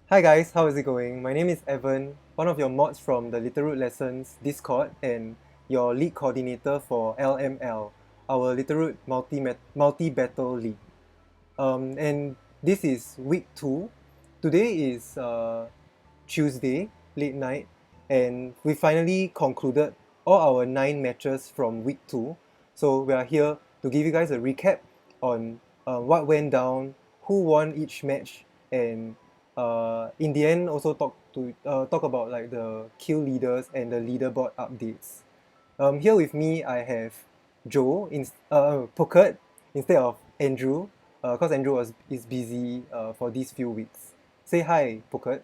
Hi guys, how is it going? My name is Evan, one of your mods from the Littleroot Lessons Discord and your league coordinator for LML, our Littleroot multi-battle league. And this is week 2. Today is Tuesday, late night, and we finally concluded all our 9 matches from week 2. So we are here to give you guys a recap on what went down, who won each match, and in the end also talk about like the kill leaders and the leaderboard updates. Here with me I have Pokert instead of Andrew, because Andrew is busy for these few weeks. Say hi, Pokert.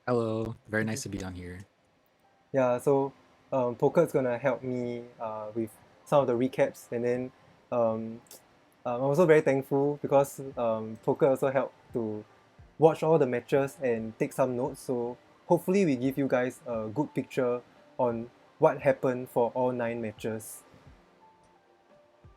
Hello, very nice to be on here. Yeah, so Pokert's gonna help me with some of the recaps, and then um, I'm also very thankful because Poker also helped to watch all the matches and take some notes. So hopefully we give you guys a good picture on what happened for all 9 matches.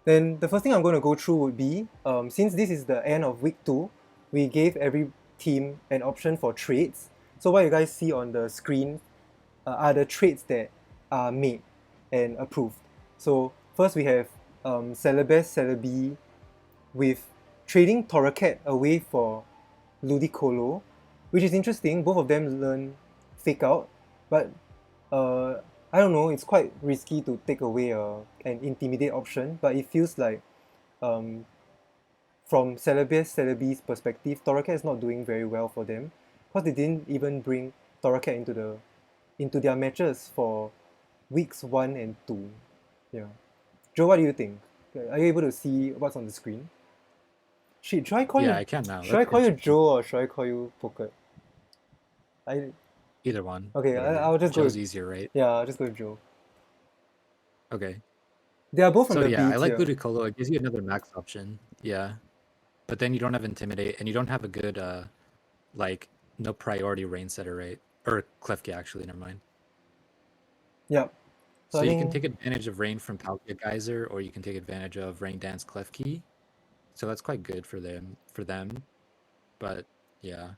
Then the first thing I'm going to go through would be, since this is the end of week 2, we gave every team an option for trades. So what you guys see on the screen are the trades that are made and approved. So first we have Celebi with trading Torterra away for Ludicolo, which is interesting. Both of them learn Fake Out, but I don't know, it's quite risky to take away an Intimidate option, but it feels like um, from Celebi's perspective, Torterra is not doing very well for them because they didn't even bring Torterra into their matches for weeks 1 and 2. Yeah. Joe, what do you think? Are you able to see what's on the screen? Shit, Yeah, I can now. should That's I call you interesting. Joe or should I call you Poker? I Either one, Okay, whatever. I'll just go with Joe's easier, right? yeah, I'll just go with Joe. Okay. They are both from So the yeah, B I like tier. Ludicolo. It gives you another max option. Yeah. But then you don't have Intimidate and you don't have a good like no priority rain setter, right? Or Klefki actually, never mind. Yep. So So I you can think take advantage of rain from Palkia Geyser, or you can take advantage of Rain Dance Klefki. So that's quite good for them. But yeah.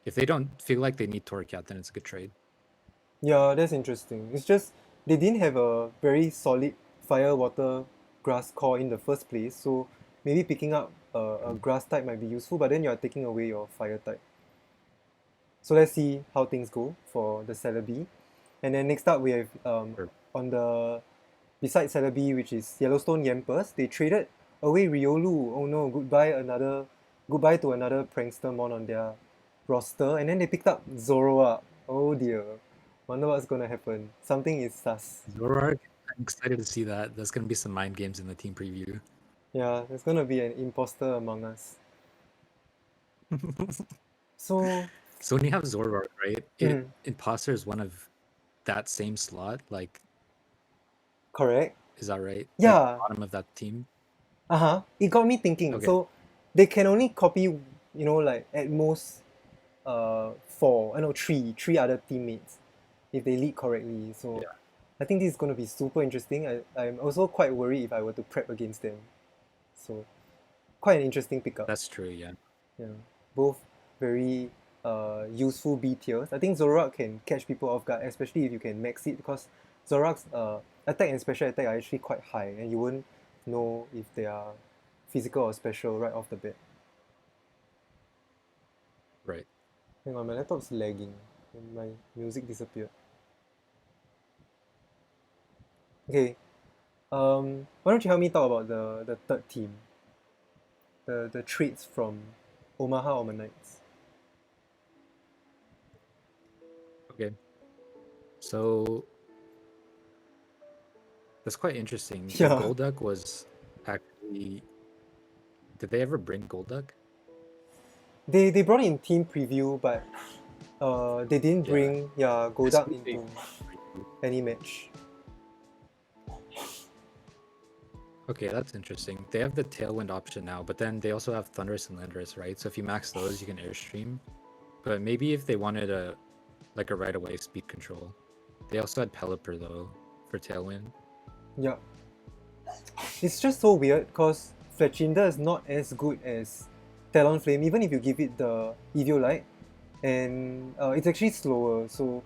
If they don't feel like they need Torcat, then it's a good trade. yeah, that's interesting. It's just they didn't have a very solid fire, water, grass core in the first place, so maybe picking up a grass type might be useful, but then you are taking away your fire type. So let's see how things go for the Celebi. And then next up we have Sure. on the beside Celebi, which is Yellowstone Yampers, they traded away Riolu. Oh no, goodbye to another prankster mon on their roster. And then they picked up Zoroark. Oh dear. Wonder what's gonna happen. Something is sus. Zorark, I'm excited to see that. There's gonna be some mind games in the team preview. Yeah, there's gonna be an imposter among us. So So when you have Zorark, right? It mm, imposter is one of that same slot. Like, correct. is that right? Like Yeah. bottom of that team. Uh-huh. It got me thinking. Okay. So they can only copy, like at most three other teammates if they lead correctly. So Yeah, I think this is going to be super interesting. I'm also quite worried if I were to prep against them. So quite an interesting pickup. that's true. Yeah. Yeah, both very useful B tiers. I think Zoroark can catch people off guard, especially if you can max it, because Zoroark's attack and special attack are actually quite high, and you won't know if they are physical or special right off the bat. Right. Hang on, my laptop's lagging and my music disappeared. Okay, why don't you help me talk about the third team, the traits from Omaha Omanytes. Okay. So that's quite interesting. The Yeah, Golduck was actually. Did they ever bring Golduck? they brought in team preview, but they didn't Yeah. bring I Golduck assume they. into any match. Okay, that's interesting. They have the Tailwind option now, but then they also have Thunderous and Landorus, right? So if you max those, you can Airstream. But maybe if they wanted a like a right away speed control. They also had Pelipper though for Tailwind. Yeah, it's just so weird because Fletchinder is not as good as Talonflame, even if you give it the Eviolite, and it's actually slower, so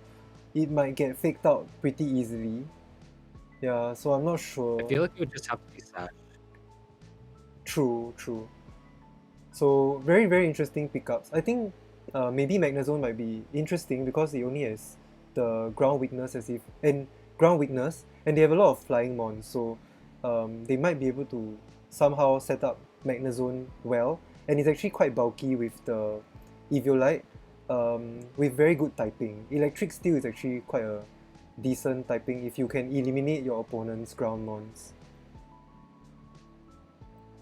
it might get faked out pretty easily. Yeah, so I'm not I sure. feel like it would just have to be sad. True, true. So very, very interesting pickups. I think maybe Magnezone might be interesting because it only has the ground weakness and they have a lot of flying mons, so they might be able to somehow set up Magnezone well, and it's actually quite bulky with the Eviolite, with very good typing. Electric Steel is actually quite a decent typing if you can eliminate your opponent's ground mons.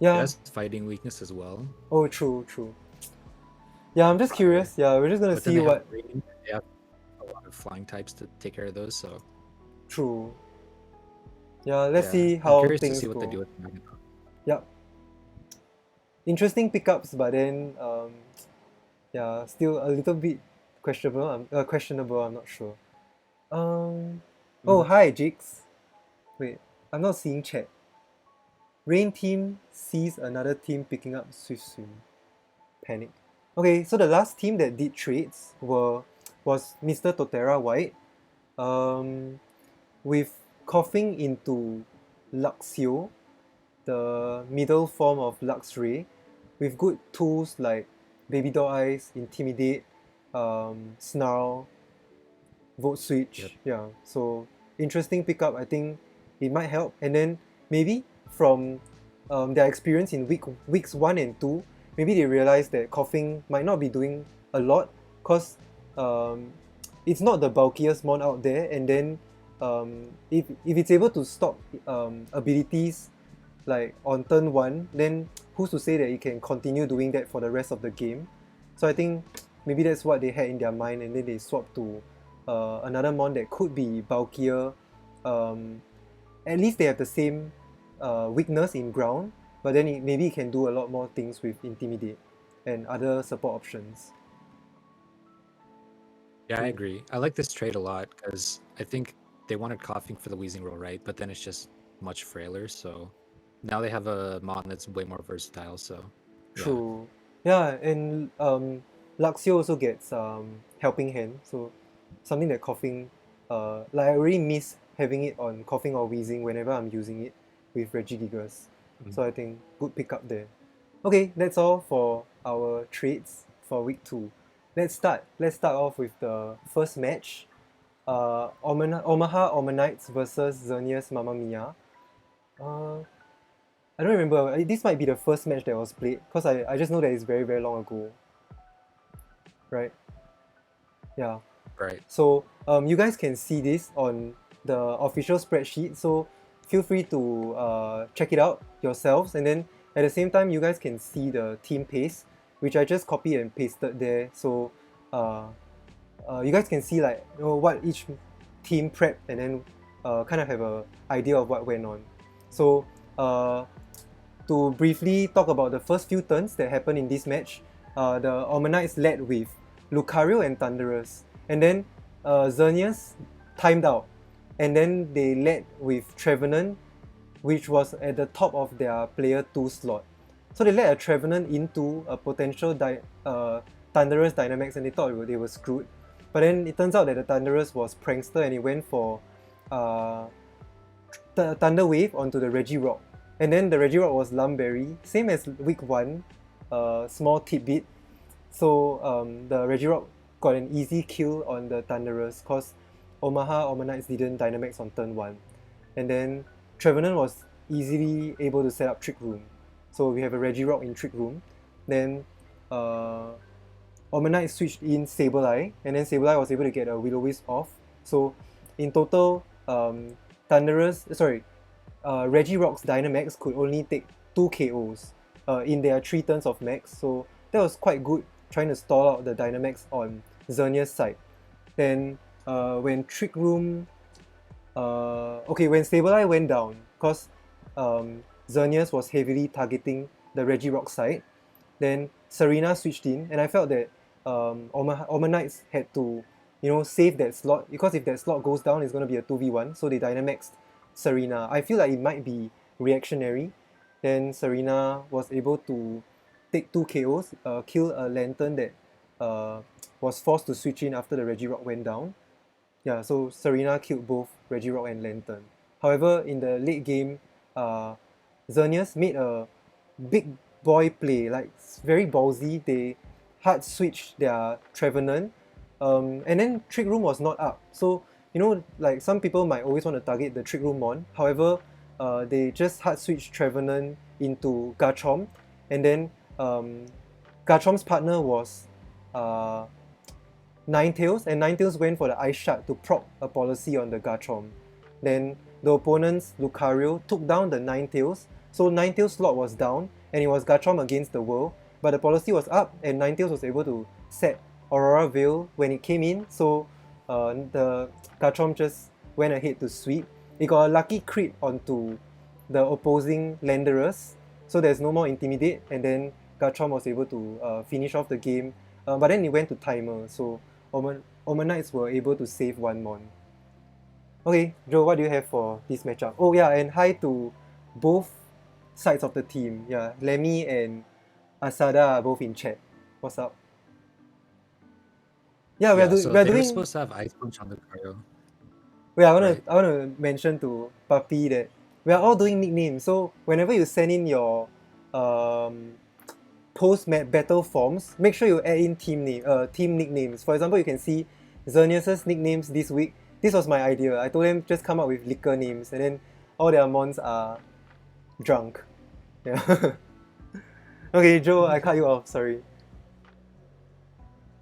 It Yeah. has fighting weakness as well. Oh, true, true. Yeah, I'm just curious. Yeah, we're just gonna But then see they what. have rain, they have a lot of flying types to take care of those, so True. Yeah, let's yeah, see I'm how curious to things see what they do go. with Magnezone. Yep. Interesting pickups, but then yeah, still a little bit questionable. Questionable. I'm not sure. Oh, hi, Jigs. Wait, I'm not seeing chat. Rain team sees another team picking up Swift Swim. Panic. Okay, so the last team that did trades was Mr. Torterra White, with coughing into Luxio, the middle form of Luxray, with good tools like Baby Doll Eyes, Intimidate, Snarl, Vote Switch. Yep. Yeah, so interesting pickup. I think it might help. And then maybe from their experience in weeks 1 and 2, maybe they realize that coughing might not be doing a lot because it's not the bulkiest mon out there. And then if it's able to stop abilities like on turn 1, then who's to say that it can continue doing that for the rest of the game? So I think maybe that's what they had in their mind, and then they swapped to another mon that could be bulkier. At least they have the same weakness in ground, but then maybe it can do a lot more things with Intimidate and other support options. Yeah, I agree. I like this trade a lot because I think they wanted coughing for the wheezing roll, right? But then it's just much frailer, so now they have a mon that's way more versatile, so yeah. True. Yeah, and Luxio also gets helping hand, so something that coughing, like I really miss having it on coughing or wheezing whenever I'm using it with Regigigas. So I think good pickup there. Okay, that's all for our trades for week 2. Let's start off with the first match. Omaha Omanytes versus Xerneas Mamma Mia. I don't remember. This might be the first match that was played because I just know that it's very, very long ago. Right? Yeah. Right. So you guys can see this on the official spreadsheet. So feel free to check it out yourselves. And then at the same time, you guys can see the team pace, which I just copied and pasted there. So you guys can see like what each team prepped, and then kind of have an idea of what went on. So to briefly talk about the first few turns that happened in this match, the Omanytes led with Lucario and Thunderous, and then Xerneas timed out, and then they led with Trevenant, which was at the top of their player 2 slot. So they led a Trevenant into a potential Thunderous Dynamax, and they thought they were screwed. But then it turns out that the Thunderous was Prankster, and he went for Thunder Wave onto the Regirock. And then the Regirock was Lumberry, same as week 1, small tidbit. So the Regirock got an easy kill on the Thunderous because Omaha Omanytes didn't Dynamax on turn 1. And then Trevenant was easily able to set up Trick Room. So we have a Regirock in Trick Room. Then Omanytes switched in Sableye, and then Sableye was able to get a Will-O-Wisp off. So in total, Regirock's Dynamax could only take 2 KOs in their 3 turns of max. So that was quite good, trying to stall out the Dynamax on Xerneas' side. Then when Trick Room, when Sableye went down, because Xerneas was heavily targeting the Regirock side, then Serena switched in, and I felt that Omanytes had to save that slot, because if that slot goes down, it's going to be a 2v1, so they Dynamaxed Serena. I feel like it might be reactionary. Then Serena was able to take 2 KOs, kill a Lantern that was forced to switch in after the Regirock went down. Yeah, so Serena killed both Regirock and Lantern. However, in the late game, Xerneas made a big boy play, like very ballsy. They hard switched their Trevenant, and then Trick Room was not up. So, you know, like some people might always want to target the Trick Room Mon. However, they just hard switched Trevenant into Garchomp, and then Garchomp's partner was Ninetales, and Ninetales went for the Ice Shard to proc a policy on the Garchomp. Then the opponent's Lucario took down the Ninetales, so Ninetales' slot was down, and it was Garchomp against the world, but the policy was up, and Ninetales was able to set Aurora Veil when it came in, so the Garchomp just went ahead to sweep. It got a lucky crit onto the opposing Landorus, so there's no more Intimidate, and then Garchomp was able to finish off the game, but then it went to timer, so Omanytes were able to save one mon. Okay, Joe, what do you have for this matchup? Oh yeah, and hi to both sides of the team. Yeah, Lemmy and Asada are both in chat. What's up? Yeah, Yeah, we're so they were doing. supposed to have Ice Punch on Lucario. Yeah, I Right. wanna mention to Papi that we are all doing nicknames. So whenever you send in your post battle forms, make sure you add in team nicknames. For example, you can see Xerneas' nicknames this week. This was my idea. I told them just come up with liquor names, and then all their mons are drunk. Yeah. Okay, Joe, I cut you off. Sorry.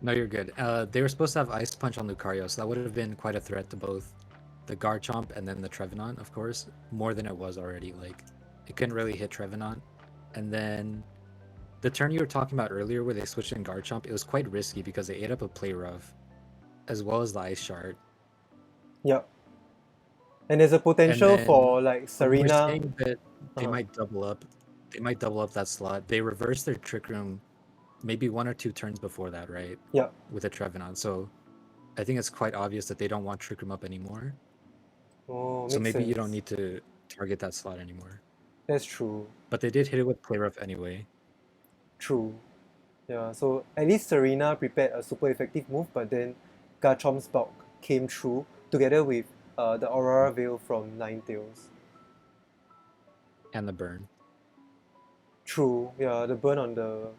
No, you're good. They were supposed to have Ice Punch on Lucario, so that would have been quite a threat to both the Garchomp and then the Trevenant, of course, more than it was already. Like, it couldn't really hit Trevenant. And then the turn you were talking about earlier where they switched in Garchomp, it was quite risky because they ate up a Play Rough as well as the Ice Shard. Yep. And there's a potential then for like We're Serena. saying that they might double up. They might double up that slot. They reversed their Trick Room maybe 1 or 2 turns before that, right? Yep. With a Trevenant. So I think it's quite obvious that they don't want Trick Room up anymore. Oh, So makes maybe you don't sense. need to target that slot anymore. That's true. But they did hit it with Play Rough anyway. True. Yeah, so at least Serena prepared a super effective move, but then Garchomp's bulk came through together with the Aurora Veil from Ninetales. And the burn. True, yeah, the burn on the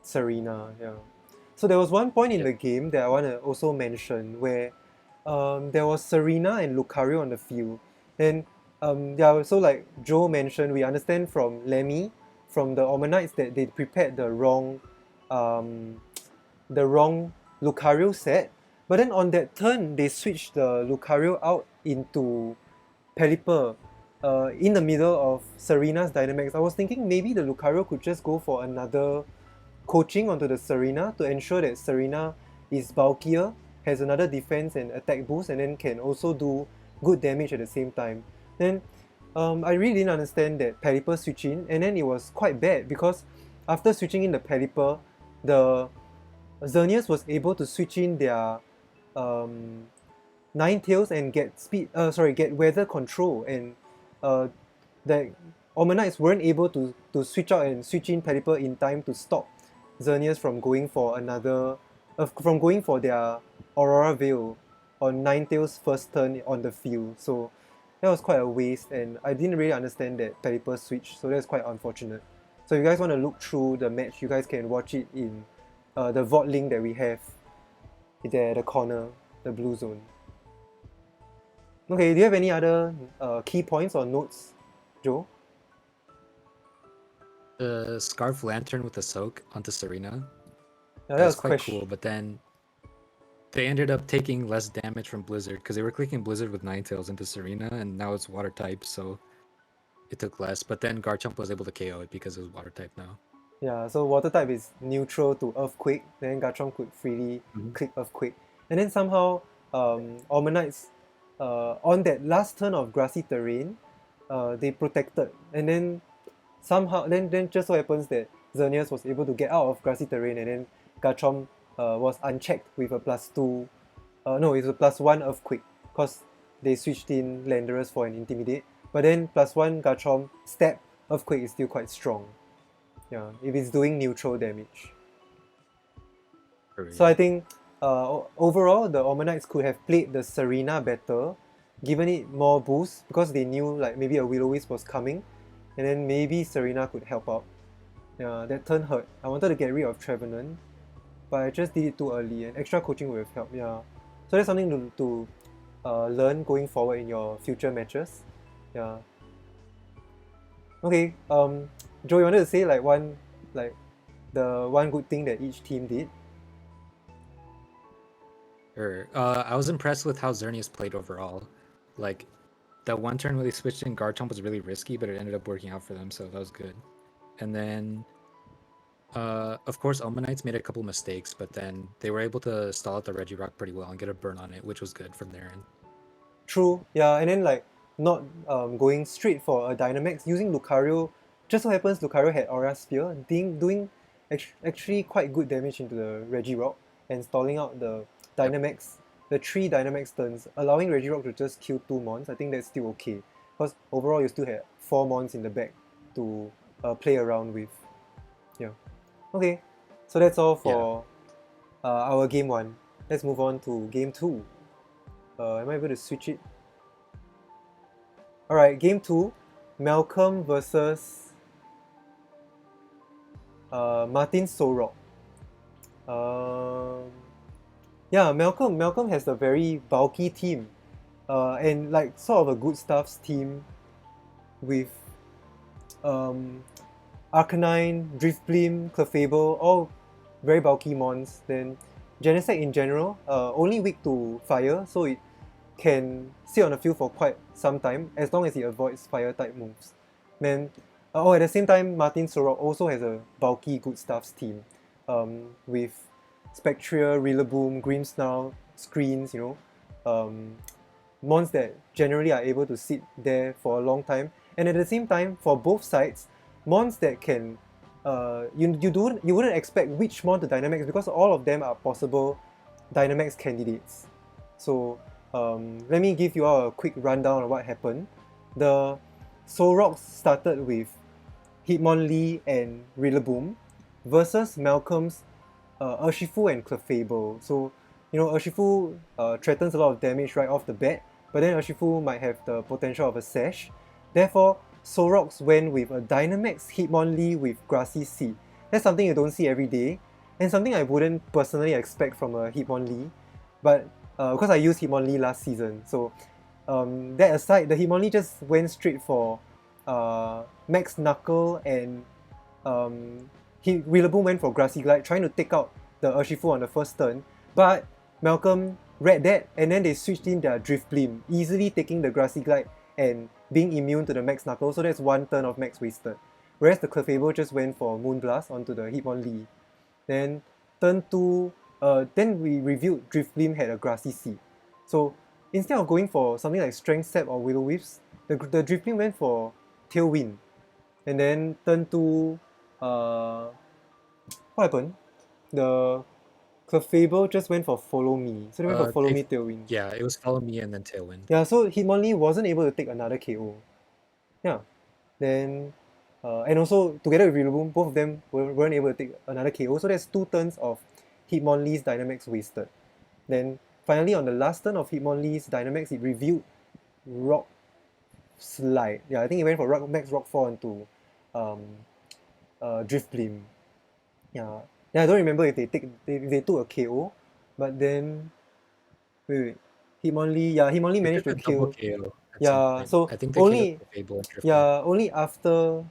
Serena, yeah. So there was one point in Yep. the game that I want to also mention where there was Serena and Lucario on the field. And yeah, so like Joe mentioned, we understand from Lemmy, from the Omanytes, that they prepared the wrong Lucario set. But then on that turn, they switched the Lucario out into Pelipper in the middle of Serena's dynamics. I was thinking maybe the Lucario could just go for another coaching onto the Serena to ensure that Serena is bulkier, has another defense and attack boost, and then can also do good damage at the same time. Then I really didn't understand that Pelipper switch in, and then it was quite bad because after switching in the Pelipper, the Xerneas was able to switch in their Ninetales and get weather control, and the Omanytes weren't able to switch out and switch in Pelipper in time to stop Xerneas from going for their Aurora Veil on Ninetales' first turn on the field. So that was quite a waste, and I didn't really understand that Pelipper switch, so that's quite unfortunate. So if you guys want to look through the match, you guys can watch it in the VOD link that we have there at the corner, the blue zone. Okay, do you have any other key points or notes, Joe? The Scarf Lantern with the soak onto Serena. Yeah, That was quite cool, but then they ended up taking less damage from Blizzard because they were clicking Blizzard with Ninetales into Serena, and now it's water type, so it took less. But then Garchomp was able to KO it because it was water type now. Yeah, so water type is neutral to Earthquake, then Garchomp could freely click Earthquake. And then somehow Omanytes, on that last turn of Grassy Terrain, they protected. And then somehow, then just so happens that Xerneas was able to get out of Grassy Terrain, and then Garchomp was unchecked with a +2, no, it's a +1 Earthquake, because they switched in Landorus for an Intimidate. But then +1 Garchomp stab Earthquake is still quite strong. Yeah, if it's doing neutral damage. For So I real. think overall the Omanytes could have played the Serena better, given it more boost because they knew like maybe a Will-O-Wisp was coming, and then maybe Serena could help out. Yeah, that turn hurt. I wanted to get rid of Trevenant, but I just did it too early, and extra coaching would have helped. Yeah, so that's something to learn going forward in your future matches. Yeah. Okay. Joe, you wanted to say like the one good thing that each team did? Sure. I was impressed with how Xerneas played overall. Like, that one turn when they switched in Garchomp was really risky, but it ended up working out for them, so that was good. And then, of course, Omanytes made a couple mistakes, but then they were able to stall out the Regirock pretty well and get a burn on it, which was good from their end. True, yeah, and then like not going straight for a Dynamax, using Lucario. Just so happens Lucario had Aura Sphere, doing actually quite good damage into the Regirock and stalling out the Yep. Dynamax, the 3 Dynamax turns, allowing Regirock to just kill 2 Mons. I think that's still okay. Because overall you still have 4 Mons in the back to play around with. Yeah. Okay, so that's all Yeah. for our game 1. Let's move on to game 2. Am I able to switch it? Alright, game 2. Malcolm versus Martin Solrock. Yeah, Malcolm has a very bulky team. And like sort of a good stuffs team with um, Arcanine, Driftblim, Clefable, all very bulky mons. Then Genesect in general, only weak to fire, so it can sit on the field for quite some time as long as it avoids fire type moves. Then, at the same time, Martin Solrock also has a bulky good stuffs team with Spectria, Rillaboom, Grimmsnarl, Screens, mons that generally are able to sit there for a long time. And at the same time, for both sides, mons that can you wouldn't expect which mon to Dynamax because all of them are possible Dynamax candidates. So let me give you all a quick rundown of what happened. The Solrock started with Hitmonlee and Rillaboom versus Malcolm's Urshifu and Clefable. So, Urshifu threatens a lot of damage right off the bat, but then Urshifu might have the potential of a Sash. Therefore, Solrox went with a Dynamax Hitmonlee with Grassy Seed. That's something you don't see every day, and something I wouldn't personally expect from a Hitmonlee, but because I used Hitmonlee last season. So that aside, the Hitmonlee just went straight for Max Knuckle and Rillaboom went for Grassy Glide, trying to take out the Urshifu on the first turn, but Malcolm read that and then they switched in their Driftblim, easily taking the Grassy Glide and being immune to the Max Knuckle, so that's one turn of Max wasted. Whereas the Clefable just went for Moonblast onto the Hitmonlee. Then turn 2, then we reviewed Driftblim had a Grassy Seed. So instead of going for something like Strength Sap or Will-O-Wisps, the Driftblim went for Tailwind. And then turn 2, what happened? The Clefable just went for Follow Me. So they went for Follow Me Tailwind. Yeah, it was Follow Me and then Tailwind. Yeah, so Hitmonlee wasn't able to take another KO. Yeah. Then, and also together with Rillaboom, both of them weren't able to take another KO. So there's 2 turns of Hitmonlee's Dynamax wasted. Then finally on the last turn of Hitmonlee's Dynamax, it revealed Rock Slide. Yeah, I think it went for Max Rock 4 into Driftblim. Yeah. Then I don't remember if they took a KO, but then wait. Hitmonlee They managed took to a double kill. KO at some Yeah, point. so I think they killed Fable and Driftblim. only after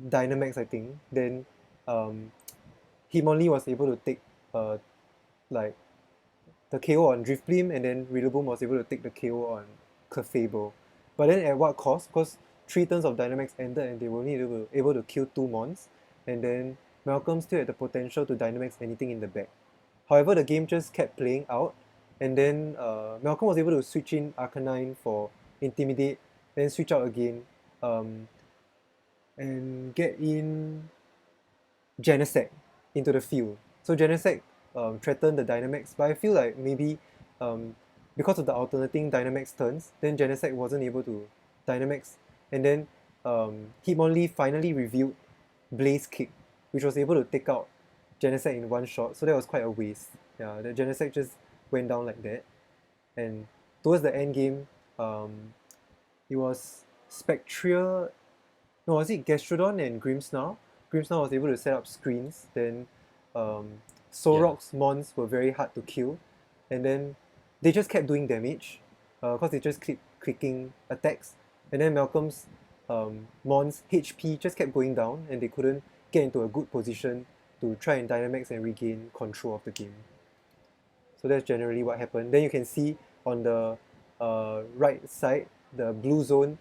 Dynamax I think, then Hitmonlee was able to take like the KO on Driftblim and then Rillaboom was able to take the KO on Clefable. But then at what cost? Because 3 turns of Dynamax ended and they were only able to kill 2 mons, and then Malcolm still had the potential to Dynamax anything in the back. However, the game just kept playing out, and then Malcolm was able to switch in Arcanine for Intimidate, then switch out again, and get in Genesect into the field. So Genesect threatened the Dynamax, but I feel like maybe because of the alternating Dynamax turns, then Genesect wasn't able to Dynamax, and then Hitmonlee finally revealed Blaze Kick, which was able to take out Genesect in one shot, so that was quite a waste. Yeah, the Genesect just went down like that. And towards the end game, it was Spectria, no, was it Gastrodon and Grimmsnarl? Grimmsnarl was able to set up screens, then Solrock's mons were very hard to kill, and then they just kept doing damage, because they just keep clicking attacks, and then Malcolm's mons HP just kept going down, and they couldn't get into a good position to try and Dynamax and regain control of the game. So that's generally what happened. Then you can see on the right side, the blue zone,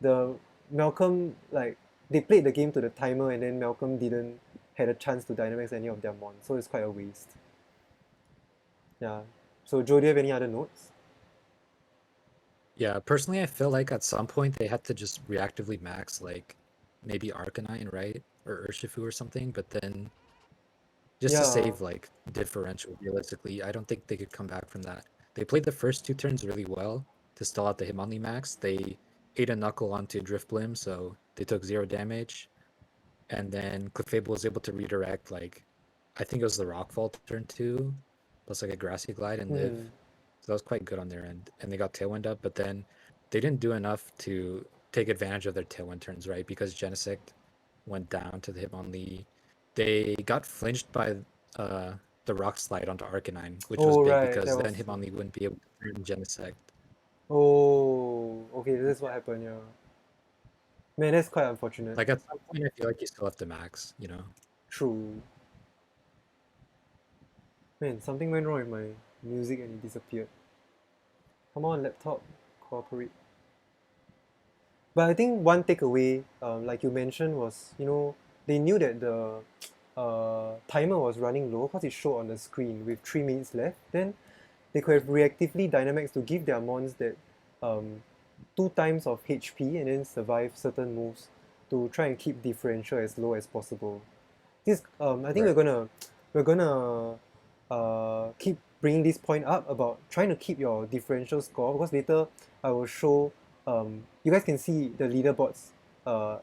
the Malcolm, like, they played the game to the timer, and then Malcolm didn't had a chance to Dynamax any of their mons, so it's quite a waste. Yeah. So Joe, do you have any other notes? Yeah, personally, I feel like at some point they had to just reactively max, like, maybe Arcanine, right? Or Urshifu or something, but then just to Yeah. save, like, differential, realistically, I don't think they could come back from that. They played the first 2 turns really well to stall out the Hitmonlee max. They ate a knuckle onto Driftblim, so they took 0 damage. And then Clefable was able to redirect, like, I think it was the Rockfall turn 2, plus like a Grassy Glide and live. So that was quite good on their end. And they got Tailwind up, but then they didn't do enough to take advantage of their Tailwind turns, right? Because Genesect went down to the Hitmonlee. They got flinched by the Rock Slide onto Arcanine, which was big Right, because that then was... Hitmonlee wouldn't be able to turn Genesect. Oh, okay, this is what happened, yeah. Man, that's quite unfortunate. Like at some point, I feel like you still have to max, you know? True. Man, something went wrong with my music and it disappeared. Come on, laptop, cooperate. But I think one takeaway, like you mentioned, was, they knew that the timer was running low because it showed on the screen with 3 minutes left. Then they could have reactively Dynamax to give their mons that 2 times of HP and then survive certain moves to try and keep differential as low as possible. This I think Right. we're gonna keep bringing this point up about trying to keep your differential score, because later I will show, you guys can see the leaderboards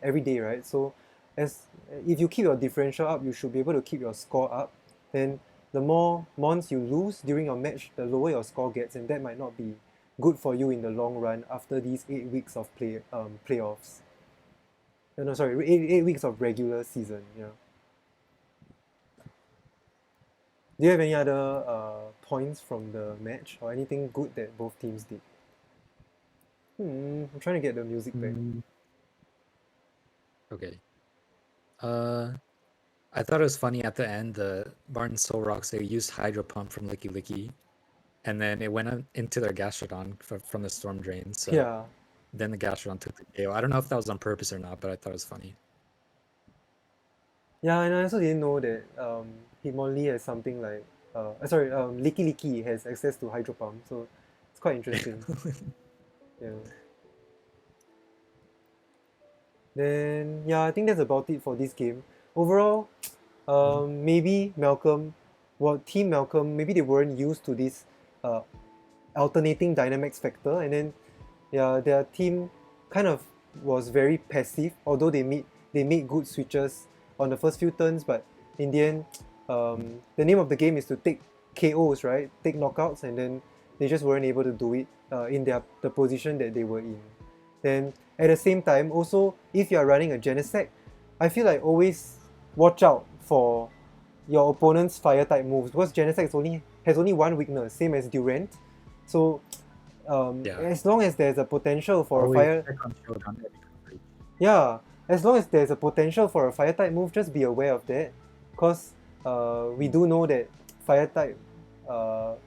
every day, right? So if you keep your differential up, you should be able to keep your score up. Then the more mons you lose during your match, the lower your score gets, and that might not be good for you in the long run after these 8 weeks of playoffs. No, sorry, 8 weeks of regular season. Yeah. Do you have any other points from the match or anything good that both teams did? I'm trying to get the music back. Okay. I thought it was funny at the end, the Barton Solrocks, they used Hydro Pump from Licky Licky, and then it went into their Gastrodon from the Storm Drain, so Yeah. then the Gastrodon took the KO. I don't know if that was on purpose or not, but I thought it was funny. Yeah, and I also didn't know that Hitmonlee has something like, Licky Licky has access to Hydro Pump, so it's quite interesting. Yeah. Then, yeah, I think that's about it for this game. Overall, maybe Team Malcolm, maybe they weren't used to this uh, alternating Dynamax factor, and then yeah, their team kind of was very passive, although they made good switches on the first few turns, but in the end, the name of the game is to take KOs, right? Take knockouts, and then they just weren't able to do it in the position that they were in. Then at the same time, also, if you are running a Genesect, I feel like always watch out for your opponent's fire type moves, because Genesect has only one weakness, same as Durant. So Yeah. as long as there's a potential for Always a fire, check on Showdown every coverage. yeah, as long as there's a potential for a fire type move, just be aware of that, because we do know that fire type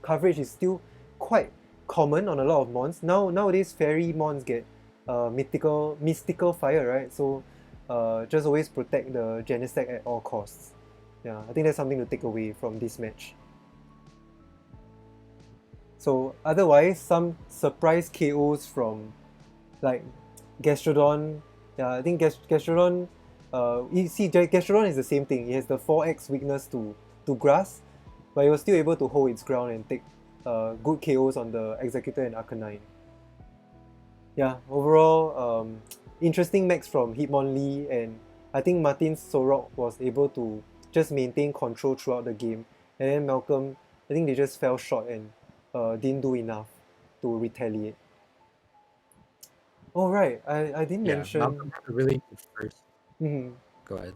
coverage is still quite common on a lot of mons. Nowadays, fairy mons get mystical fire, right? So just always protect the Genesect at all costs. Yeah, I think that's something to take away from this match. So otherwise, some surprise KOs from like Gastrodon. Yeah, I think Gastrodon. You see, Gastrodon is the same thing. It has the 4x weakness to grass, but it was still able to hold its ground and take good KOs on the Executor and Arcanine. Yeah, overall, interesting max from Hitmonlee and I think Martin's Solrock was able to just maintain control throughout the game, and then Malcolm, I think they just fell short and didn't do enough to retaliate. Oh right, I didn't Yeah, Malcolm mention. had a really good first. Mhm. Go ahead.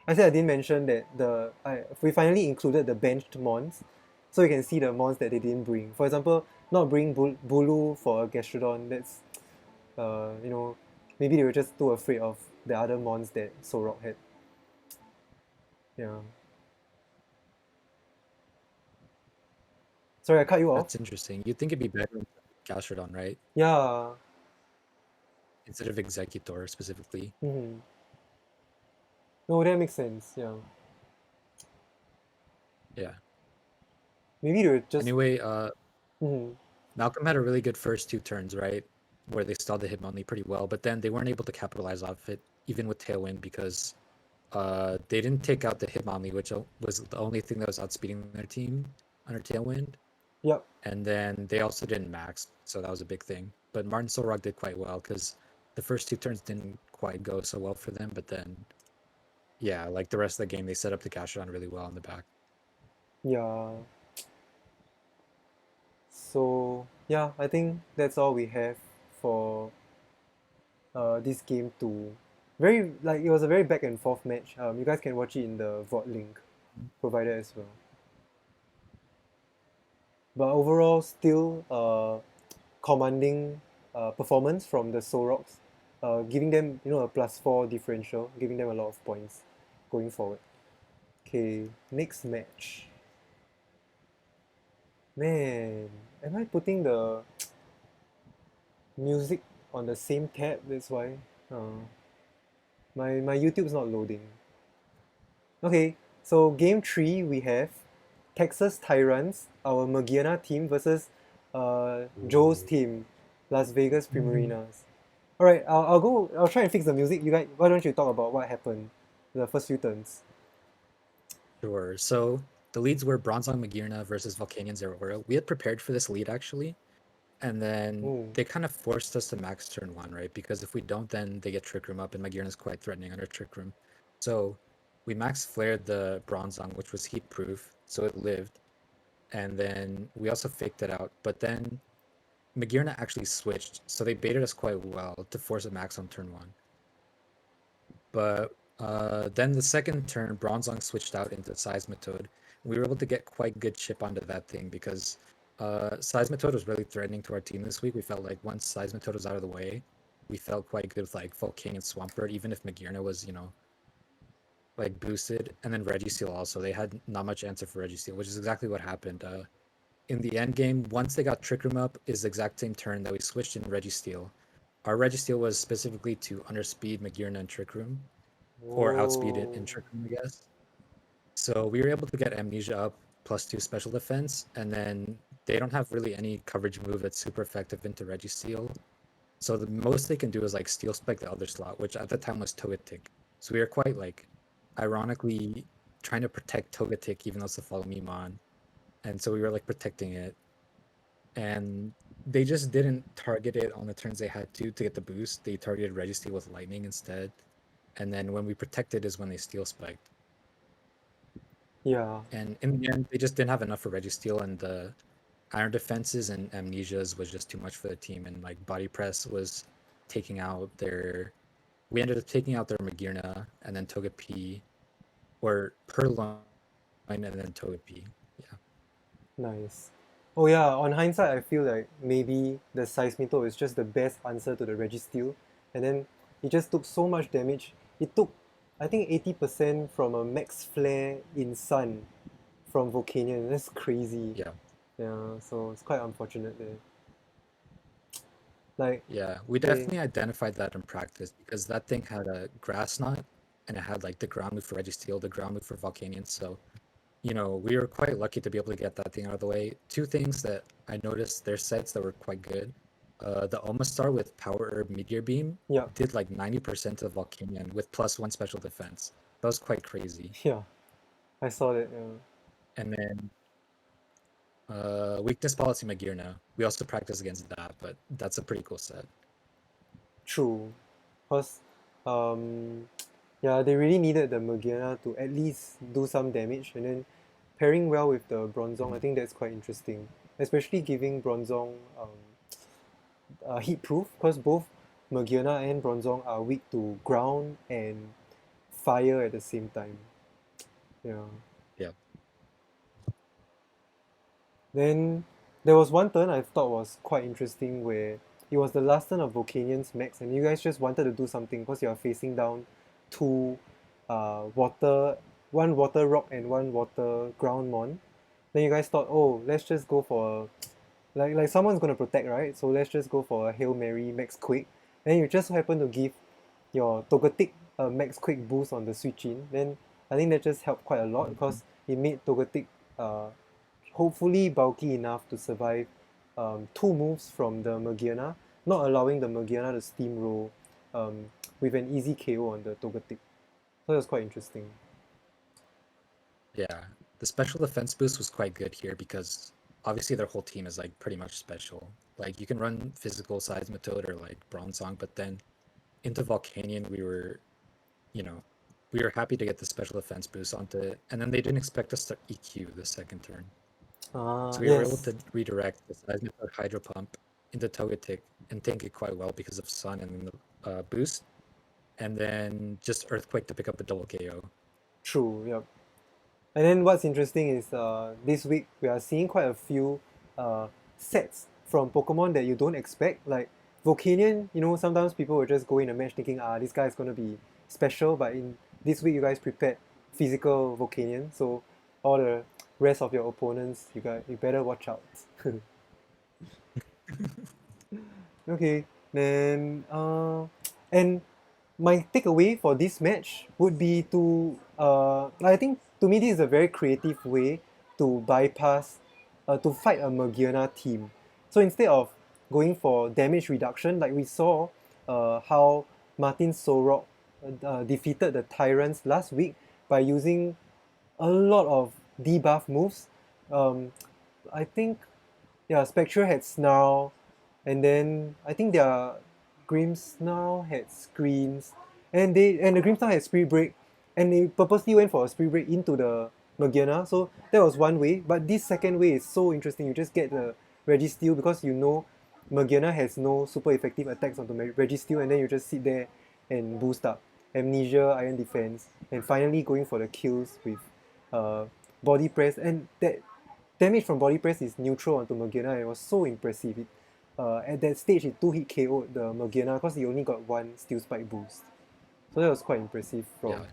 I said I didn't mention that we finally included the benched mons, so you can see the mons that they didn't bring. For example, not bring Bulu for a Gastrodon. That's you know, maybe they were just too afraid of the other mons that Solrock had. Yeah. Sorry, I cut you off. That's interesting. You'd think it'd be better with Gastrodon, right? Yeah. Instead of Executor specifically. Hmm. No, that makes sense. Yeah. Yeah. Maybe they were just. Anyway, Mhm. Malcolm had a really good first two turns, right? Where they stalled the Hitmonlee pretty well, but then they weren't able to capitalize off it, even with Tailwind, because they didn't take out the Hitmonlee, which was the only thing that was outspeeding their team under Tailwind. Yep. And then they also didn't max, so that was a big thing. But Martin Solrock did quite well because the first two turns didn't quite go so well for them, but then yeah, like the rest of the game, they set up the Gastrodon really well in the back. Yeah. So yeah, I think that's all we have for this game two. Very like it was a very back and forth match. You guys can watch it in the VOD link provided as well. But overall, still commanding performance from the Solrocks, giving them a +4 differential, giving them a lot of points going forward. Okay, next match. Man, am I putting the music on the same tab? That's why. My YouTube's not loading. Okay, so game 3 we have Texas Tyrunts, our Magiana team versus Joe's team, Las Vegas Primarinas. Alright, I'll try and fix the music. You guys, why don't you talk about what happened in the first few turns? Sure. So the leads were Bronzong Magirna versus Volcanion Zero Aura. We had prepared for this lead actually, and then Ooh, they kind of forced us to max turn one, right? Because if we don't, then they get Trick Room up, and Magirna is quite threatening under Trick Room. So we max flared the Bronzong, which was heat proof, so it lived. And then we also faked it out. But then Magirna actually switched, so they baited us quite well to force a max on turn one. But then the second turn, Bronzong switched out into Seismitoad. We were able to get quite good chip onto that thing because Seismitoad was really threatening to our team this week. We felt like once Seismitoad was out of the way, we felt quite good with like Volcanion Swampert, even if Magirna was, like boosted. And then Registeel also. They had not much answer for Registeel, which is exactly what happened. In the end game, once they got Trick Room up, is the exact same turn that we switched in Registeel. Our Registeel was specifically to underspeed Magirna and Trick Room, or outspeed it whoa, in Trick Room, I guess. So we were able to get Amnesia up +2 special defense, and then they don't have really any coverage move that's super effective into Registeel. So the most they can do is like Steel Spike the other slot, which at the time was Togetic. So we were quite like, ironically, trying to protect Togetic even though it's a Follow Me Mon. And so we were like protecting it. And they just didn't target it on the turns they had to get the boost. They targeted Registeel with Lightning instead. And then when we protected is when they Steel Spiked. yeah, And in the end, they just didn't have enough for Registeel, and the Iron Defenses and Amnesias was just too much for the team. And like Body Press was taking out their. We ended up taking out their Magirna and then Togepi, or Purloin and then Togepi. Yeah. nice. Oh yeah, on hindsight, I feel like maybe the Seismito is just the best answer to the Registeel, and then it just took so much damage. It took, I think, 80% from a max flare in Sun from Volcanion. That's crazy. Yeah. Yeah, so it's quite unfortunate there. Like, Yeah. We okay, definitely identified that in practice because that thing had a Grass Knot and it had like the ground move for Registeel, the ground move for Volcanion. So we were quite lucky to be able to get that thing out of the way. Two things that I noticed their sets that were quite good. The Omastar with Power Herb Meteor Beam yeah, did like 90% of Volcanion with +1 special defense. That was quite crazy. yeah, I saw that. Yeah. And then Weakness Policy Magirna. We also practice against that, but that's a pretty cool set. True, because um, Yeah, they really needed the Morgana to at least do some damage, and then pairing well with the Bronzong, I Mhm. think that's quite interesting. Especially giving Bronzong heat proof, because both Morgana and Bronzong are weak to ground and fire at the same time. Yeah. Yeah. Then there was one turn I thought was quite interesting where it was the last turn of Volcanian's max, and you guys just wanted to do something because you are facing down two water, one water rock and one water ground mon. Then you guys thought, oh, let's just go for like someone's gonna protect, right? So let's just go for a Hail Mary max quick. Then you just happen to give your Togetic a max quick boost on the switch in. Then I think that just helped quite a lot because it made Togetic uh, hopefully bulky enough to survive two moves from the Morgana, not allowing the Morgana to steamroll with an easy KO on the Togetic. So that was quite interesting. Yeah. The special defense boost was quite good here because obviously their whole team is like pretty much special. Like you can run physical Seismitoad or like Bronzong, but then into Volcanion you know, we were happy to get the special defense boost onto it, and then they didn't expect us to EQ the second turn. So we were able Yes. to redirect the Seismitoad Hydro Pump into Togetic and tank it quite well because of Sun and the boost, and then just Earthquake to pick up a double KO. True, yep. And then what's interesting is this week we are seeing quite a few uh, sets from Pokemon that you don't expect. Like Volcanion, you know, sometimes people will just go in a match thinking, this guy is going to be special, but in this week you guys prepared physical Volcanion, so all the rest of your opponents, you better watch out. Okay, then and my takeaway for this match would be to I think to me this is a very creative way to bypass to fight a Morgana team. So instead of going for damage reduction, like we saw how Martin Solrock defeated the Tyrants last week by using a lot of debuff moves. Um, I think yeah, Spectre had Snarl, and then I think their Grimmsnarl had Screams, and the Grimmsnarl had Spirit Break, and they purposely went for a Spirit Break into the Morgana. So that was one way, but this second way is so interesting. You just get the Registeel because you know Morgana has no super effective attacks onto Registeel, and then you just sit there and boost up Amnesia, Iron Defense, and finally going for the kills with uh, Body Press, and that damage from Body Press is neutral onto Morgana, and it was so impressive. At that stage, it 2-hit KO'd the Morgana because he only got one Steel Spike boost. So that was quite impressive from Yeah.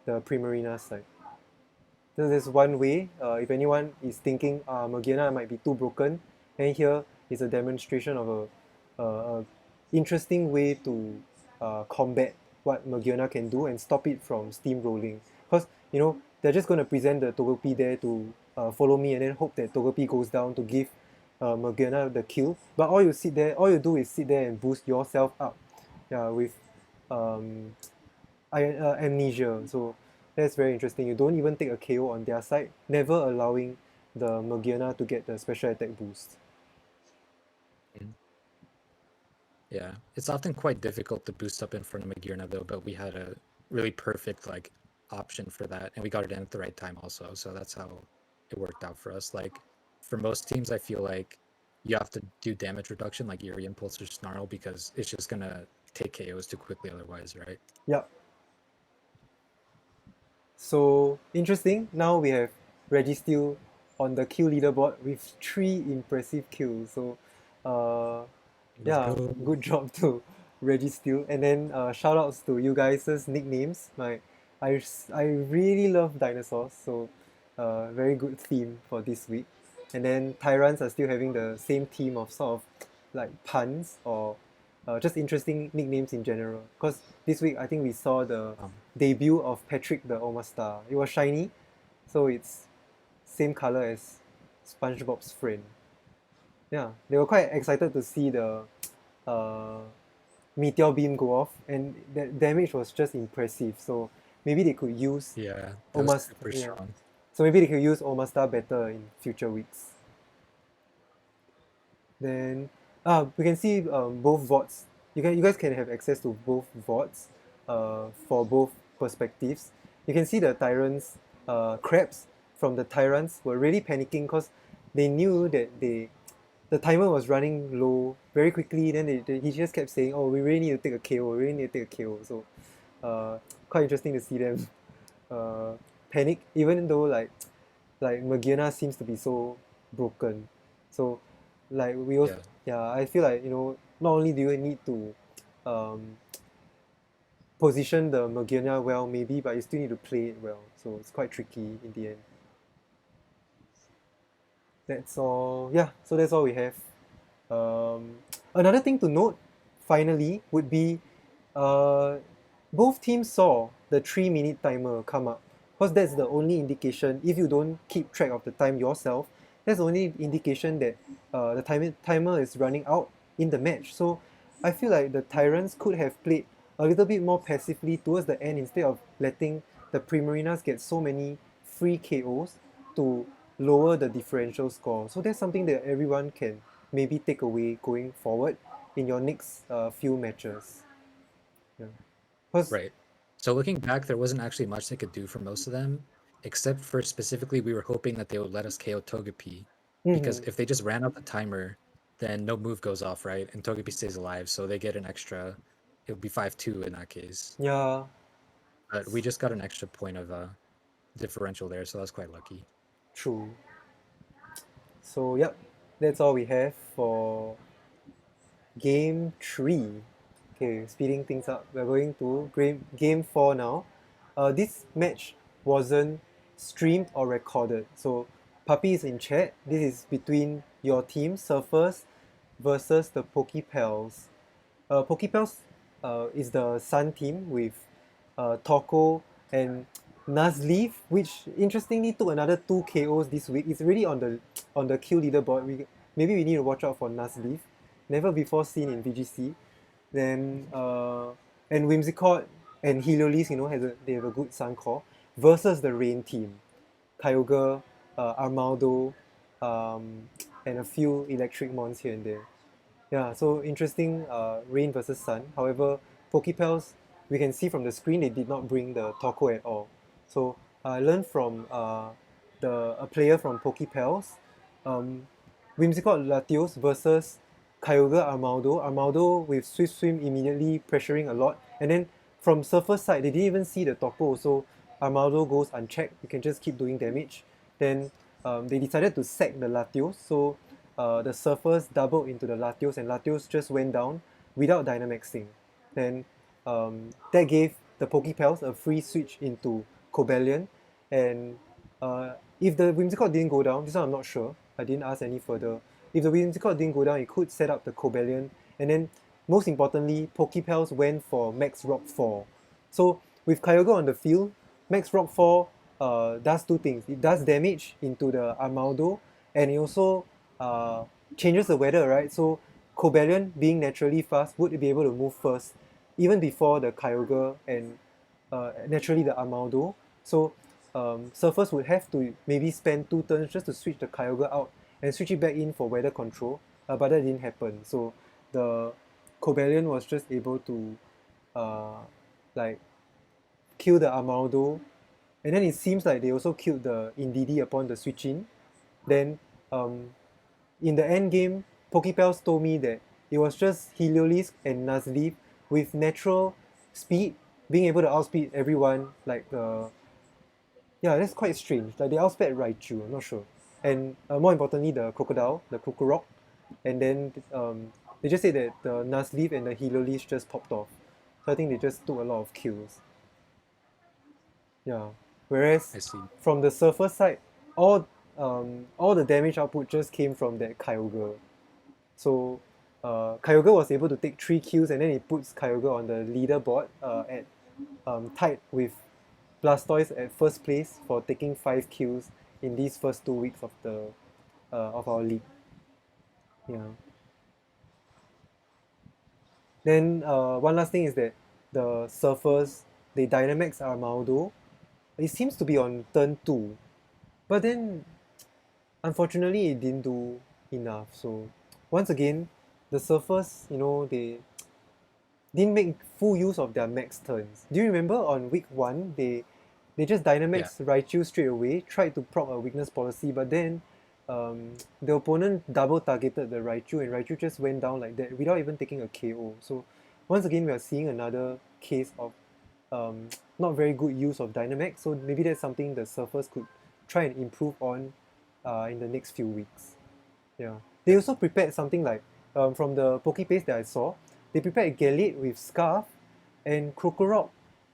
the Primarinas side. So there's one way, if anyone is thinking Morgana might be too broken, and here is a demonstration of a interesting way to combat what Morgana can do and stop it from steamrolling. Because, you know, they're just going to present the Togepi there to follow me and then hope that Togepi goes down to give Morgana the kill. But all you do is sit there and boost yourself up, yeah, with um, amnesia. So that's very interesting. You don't even take a KO on their side, never allowing the Morgana to get the special attack boost. Mhm. Yeah. It's often quite difficult to boost up in front of Magirna though, but we had a really perfect like option for that, and we got it in at the right time also. So that's how it worked out for us. Like for most teams, I feel like you have to do damage reduction like Eerie Impulse or Snarl because it's just gonna take KOs too quickly otherwise, right? Yep. So interesting. Now we have Registeel on the kill leaderboard with 3 impressive kills. So uh, Let's yeah, go. good job to Registeel. And then shout outs to you guys' nicknames. I really love dinosaurs, so very good theme for this week. And then Tyrants are still having the same theme of sort of like puns or just interesting nicknames in general. Because this week I think we saw the Um, debut of Patrick the Omastar. It was shiny, so it's same color as SpongeBob's friend. Yeah, they were quite excited to see the uh, meteor beam go off, and that damage was just impressive. So maybe they could use yeah, that was Omastar. super Yeah, strong. so maybe they could use Omastar better in future weeks. Then we can see both VODs. You guys can have access to both VODs for both perspectives. You can see the Tyrants crabs from the Tyrants were really panicking because they knew that the timer was running low very quickly. Then he just kept saying, "Oh, we really need to take a KO. We really need to take a KO." So quite interesting to see them panic, even though like Morgana seems to be so broken. So like we also Yeah. yeah, I feel like not only do you need to um, position the Morgana well maybe, but you still need to play it well. So it's quite tricky in the end. That's all. Yeah, so that's all we have. Um, Another thing to note, finally, would be uh, both teams saw the 3-minute timer come up. Because that's the only indication, if you don't keep track of the time yourself, that's the only indication that the timer is running out in the match. So I feel like the Tyrants could have played a little bit more passively towards the end instead of letting the Primarinas get so many free KOs to lower the differential score. So that's something that everyone can maybe take away going forward in your next few matches. Yeah. Because Right. So looking back, there wasn't actually much they could do for most of them, except for specifically we were hoping that they would let us KO Togepi, because if they just ran out the timer, then no move goes off, right? And Togepi stays alive, so they get an extra. It would be 5-2 in that case. yeah, But we just got an extra point of differential there, so that's quite lucky. true. So yep, that's all we have for game 3. Okay, speeding things up. We're going to game 4 now. This match wasn't streamed or recorded. So Puppy is in chat. This is between your team, Surfers, versus the Pokepals. Pokepals is the Sun team with Toko and Nuzleaf, which interestingly took another 2 KOs this week. It's really on the kill leaderboard. Maybe we need to watch out for Nuzleaf. Never before seen in VGC. Then and Whimsicott and Heliolisk, they have a good Sun core versus the Rain team. Kyogre, Armaldo, and a few electric mons here and there. Yeah, so interesting Rain versus Sun. However, Pokepals, we can see from the screen they did not bring the Toko at all. So I learned from a player from Pokepals, um, Whimsicott Latios versus Kyogre Armaldo. Armaldo with Swift Swim immediately pressuring a lot. And then from Surfer's side, they didn't even see the Toko, so Armaldo goes unchecked. You can just keep doing damage. Then they decided to sack the Latios, so the Surfers doubled into the Latios and Latios just went down without Dynamaxing. Then that gave the Pokepals a free switch into Cobalion, and if the Whimsicott didn't go down, this one I'm not sure, I didn't ask any further. If the Whimsicott didn't go down, it could set up the Cobalion, and then most importantly, Pokepals went for Max Rock 4. So with Kyogre on the field, Max Rock 4 does two things. It does damage into the Armaldo, and it also changes the weather, right? So Cobalion, being naturally fast, would be able to move first, even before the Kyogre and naturally the Armaldo. So Surfers would have to maybe spend 2 turns just to switch the Kyogre out and switch it back in for weather control, but that didn't happen. So the Cobalion was just able to like kill the Armaldo, and then it seems like they also killed the Indeedee upon the switch in. Then in the end game, Pokepals told me that it was just Heliolisk and Nuzleaf with natural speed being able to outspeed everyone. Yeah, that's quite strange. Like they outsped Raichu, I'm not sure. And more importantly, the Crocodile, the Krokorok. And then they just said that the Nuzleaf and the Heliolisk just popped off. So I think they just took a lot of kills. Yeah. Whereas I see. from the Surfer side, all the damage output just came from that Kyogre. So Kyogre was able to take 3 kills, and then it puts Kyogre on the leaderboard at tied with Blastoise at first place for taking 5 kills in these first 2 weeks of our league. Yeah. Then one last thing is that the Surfers, they Dynamax Armaldo. It seems to be on turn 2, but then unfortunately it didn't do enough. So once again, the Surfers, didn't make full use of their max turns. Do you remember on week 1 they just Yeah. Dynamax Raichu straight away, tried to prop a weakness policy, but then the opponent double targeted the Raichu and Raichu just went down like that without even taking a KO. So once again we are seeing another case of not very good use of Dynamax. So maybe that's something the surfers could try and improve on in the next few weeks. Yeah. They Yeah. also prepared something like from the Pokepaste that I saw, they prepared Galate with Scarf and Krokorok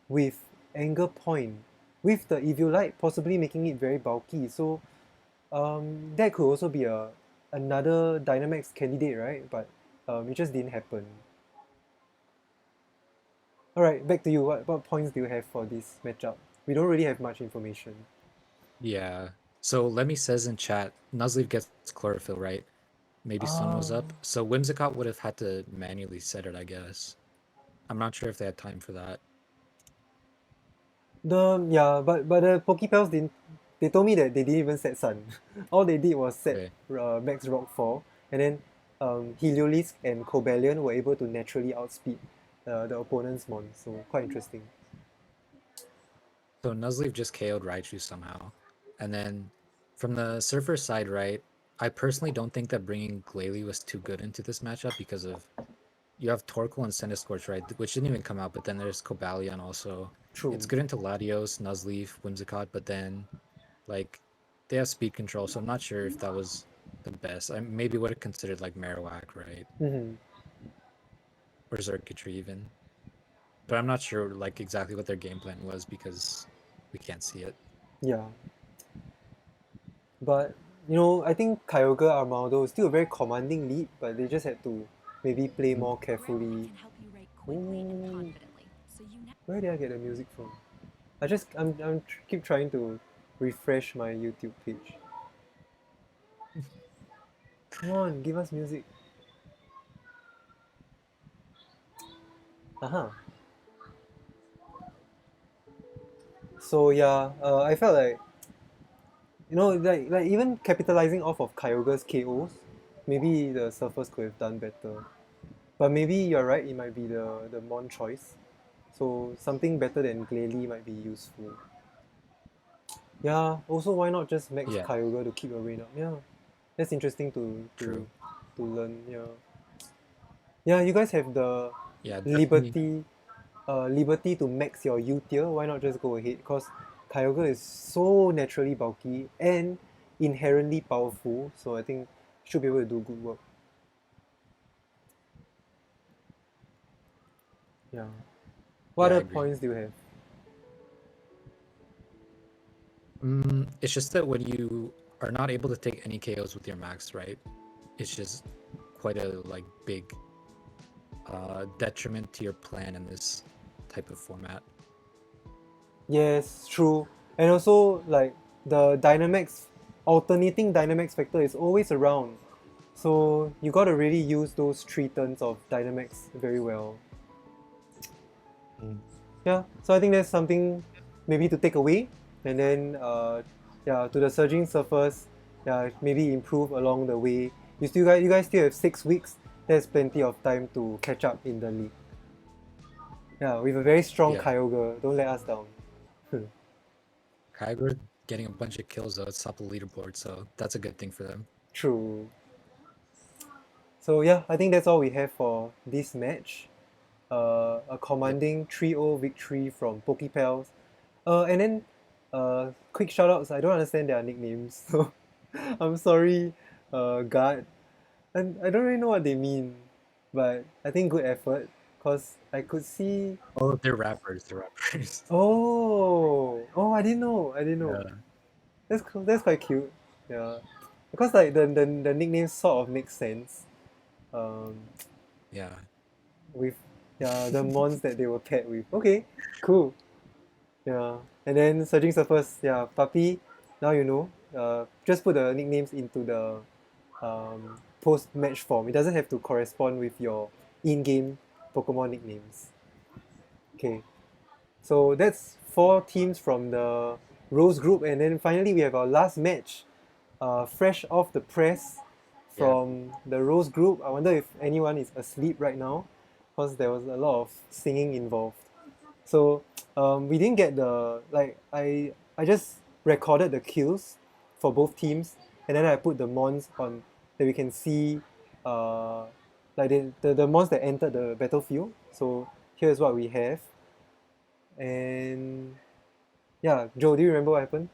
with Anger Point, with the Eviolite possibly making it very bulky. So that could also be another Dynamax candidate, right? But it just didn't happen. Alright, back to you. What points do you have for this matchup? We don't really have much information. Yeah. So Lemmy says in chat, Nuzleaf gets chlorophyll, right? Maybe Sun was Ah, up. So Whimsicott would have had to manually set it, I guess. I'm not sure if they had time for that. but the Pokepals didn't. They told me that they didn't even set Sun. All they did was set Okay. Max Rockfall, and then Heliolisk and Cobalion were able to naturally outspeed the opponent's mon. So quite interesting. So Nuzleaf just KO'd Raichu somehow. And then from the Surfer side, right, I personally don't think that bringing Glalie was too good into this matchup because of you have Torkoal and Centiskorch, right, which didn't even come out, but then there's Cobalion also. True. It's good into Latios, Nuzleaf, Whimsicott, but then like they have speed control, so I'm not sure if that was the best. I maybe would have considered like Marowak, right? Mm-hmm. Or Xerneas even. But I'm not sure like exactly what their game plan was because we can't see it. Yeah. But I think Kyogre Armaldo is still a very commanding lead, but they just had to maybe play more carefully. Ooh, where did I get the music from? I'm keep trying to refresh my YouTube page. Come on, give us music. Uh-huh. So yeah, I felt like like even capitalizing off of Kyogre's KOs, maybe the surfers could have done better. But maybe you're right, it might be the Mon choice. So something better than Glalie might be useful. Yeah, also why not just max Yeah, Kyogre to keep your rain up? Yeah. That's interesting to true. to learn, yeah. Yeah, you guys have the Yeah, definitely. liberty to max your U tier, why not just go ahead? Because Kyogre is so naturally bulky and inherently powerful, so I think should be able to do good work. Yeah. What Yeah, I other agree. points do you have? It's just that when you are not able to take any KOs with your max, right? It's just quite a like big detriment to your plan in this type of format. Yes, true. And also like the alternating Dynamax factor is always around. So you gotta really use those 3 turns of Dynamax very well. Yeah, so I think that's something maybe to take away, and then yeah, to the surging surfers, yeah, maybe improve along the way. You guys still have 6 weeks. There's plenty of time to catch up in the league. Yeah, with a very strong Yeah, Kyogre, don't let us down. Kyogre getting a bunch of kills though, it's top of the leaderboard, so that's a good thing for them. True. So yeah, I think that's all we have for this match. A Yep. commanding 3-0 victory from Pokepals. And then quick shoutouts. I don't understand their nicknames, so I'm sorry, guard. And I don't really know what they mean, but I think good effort. Cause I could see. Oh, they're rappers. They're rappers. Oh, I didn't know. I didn't know. Yeah. That's cool. That's quite cute. Yeah, because like the nicknames sort of make sense. Um, Yeah. with the mons that they were paired with. Okay, cool. Yeah, and then Surging Surfers, yeah, Puppy, now you know. Just put the nicknames into the post-match form. It doesn't have to correspond with your in-game Pokemon nicknames. Okay, so that's 4 teams from the Rose group, and then finally we have our last match, fresh off the press Yeah. from the Rose group. I wonder if anyone is asleep right now. because there was a lot of singing involved. So we didn't get the I just recorded the kills for both teams, and then I put the mons on that we can see like the mons that entered the battlefield. So here's what we have. And yeah, Joe, do you remember what happened?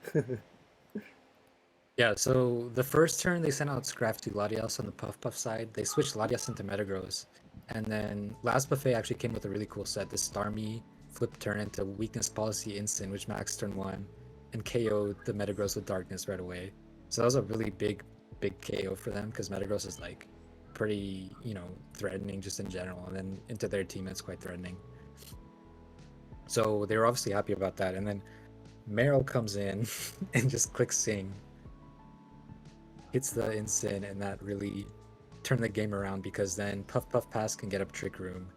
Yeah, so the first turn they sent out Scrafty Latias on the Puff Puff side. They switched Latias into Metagross. And then last buffet actually came with a really cool set. This Starmie flipped turn into Weakness Policy Instant, which maxed turn 1, and KO'd the Metagross with Darkness right away. So that was a really big KO for them, because Metagross is like pretty, threatening just in general. And then into their team, it's quite threatening. So they were obviously happy about that. And then Meryl comes in and just clicks Sing. Hits the instant, and that really turned the game around, because then Puff Puff Pass can get up Trick Room,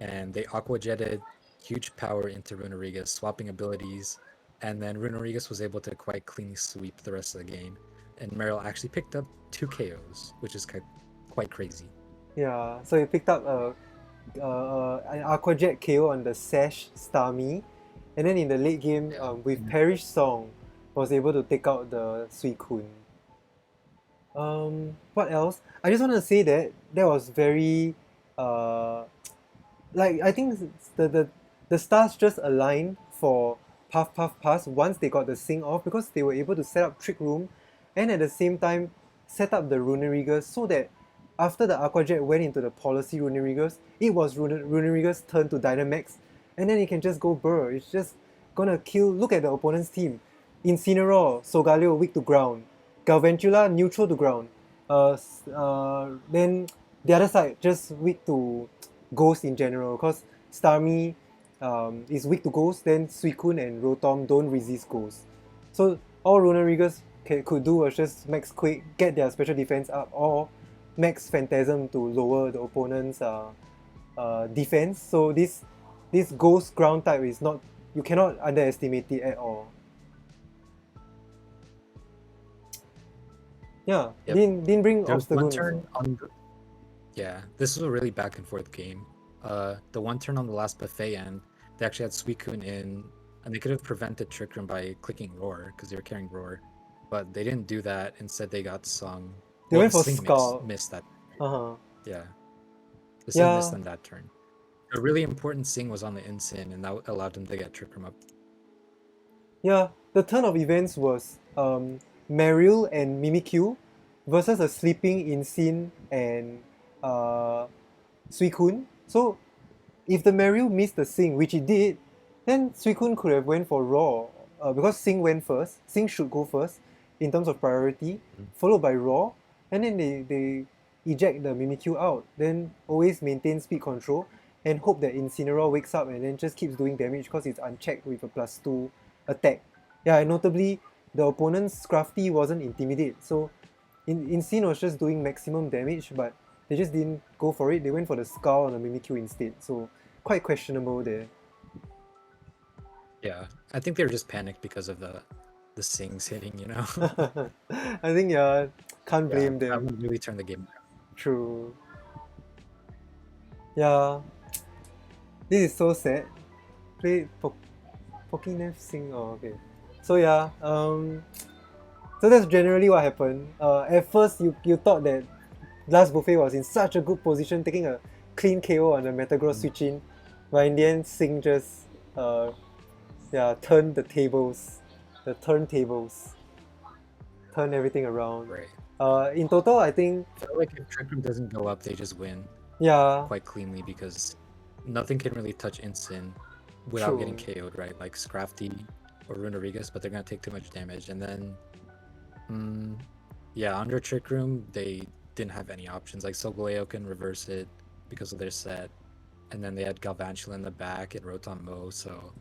and they Aqua Jetted huge power into Runerigas, swapping abilities, and then Runerigas was able to quite cleanly sweep the rest of the game, and Meryl actually picked up 2 KOs, which is quite crazy. Yeah, so he picked up an Aqua Jet KO on the Sash Starmie, and then in the late game with Perish Song was able to take out the Suicune. What else? I just want to say that was very I think the stars just aligned for Puff Puff Pass once they got the Sing off, because they were able to set up Trick Room and at the same time set up the Runerigas, so that after the Aqua Jet went into the Policy Runerigas, it was Runerigas' turn to Dynamax, and then it can just go burr. It's just gonna kill. Look at the opponent's team. Incineroar, Solgaleo weak to ground, Galvantula neutral to ground. Then the other side just weak to Ghost in general, because Starmie is weak to Ghost, then Suicune and Rotom don't resist Ghost. So all Runerigas could do was just max Quake, get their special defense up, or max Phantasm to lower the opponent's defense. So this Ghost ground type is not, you cannot underestimate it at all. Yeah, Yep. didn't bring There was one obstacles. turn on the... Yeah, this was a really back and forth game. The one turn on the last buffet end, they actually had Suicune in, and they could have prevented Trick Room by clicking Roar, because they were carrying Roar, but they didn't do that. Instead, they got Sung. They went the for Sing Skull. missed that. Uh-huh. Yeah. The Sing Yeah. missed on that turn. A really important Sing was on the Insyn, and that allowed them to get Trick Room up. Yeah, the turn of events was Marill and Mimikyu versus a sleeping Insyn and Suicune. So if the Marill missed the Sing, which it did, then Suicune could have went for Raw, because Sing went first. Sing should go first in terms of priority, followed by Raw, and then they eject the Mimikyu out. Then always maintain speed control and hope that Incineroar wakes up and then just keeps doing damage because it's unchecked with a +2 attack. Yeah, and notably, the opponent's Scrafty wasn't Intimidate, so Insyn was just doing maximum damage, but they just didn't go for it. They went for the Skull on the Mimikyu instead, so quite questionable there. Yeah, I think they were just panicked because of the Sings hitting, I think, yeah, can't blame That them. would really turn the game around. True. Yeah. This is so sad. Play Pokénef Sing. Oh, okay. So yeah, so that's generally what happened. At first, you thought that Last Buffet was in such a good position, taking a clean KO on the Metagross switch in, but in the end, Sing just turned the turntables, turn everything around. Right. In total, I think, I feel like if Trick Room doesn't go up, they just win yeah, quite cleanly, because nothing can really touch Insyn without getting True. KO'd, right? Like Scrafty or Runerigas, but they're gonna take too much damage. And then, under Trick Room, they didn't have any options. Like Solgaleo can reverse it because of their set, and then they had Galvantula in the back and Rotom Mo, so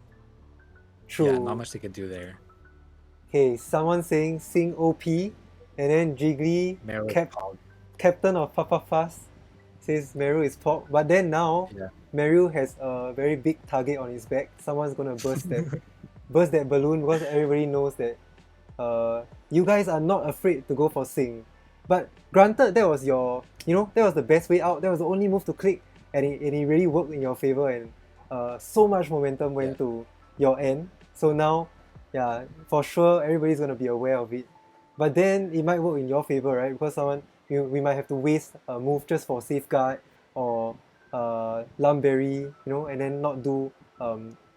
true. yeah, not much they could do there. Okay, someone saying Sing OP, and then Jiggly, Meryl captain of Papa Fast, says Meryl is pop. But then now, Yeah. Meryl has a very big target on his back. Someone's gonna burst that balloon, because everybody knows that you guys are not afraid to go for Sing. But granted, that was your, that was the best way out. That was the only move to click. and it really worked in your favor, and so much momentum went to your end. So now, yeah, for sure everybody's gonna be aware of it. But then it might work in your favor, right? Because we might have to waste a move just for safeguard or Lumberry, and then not do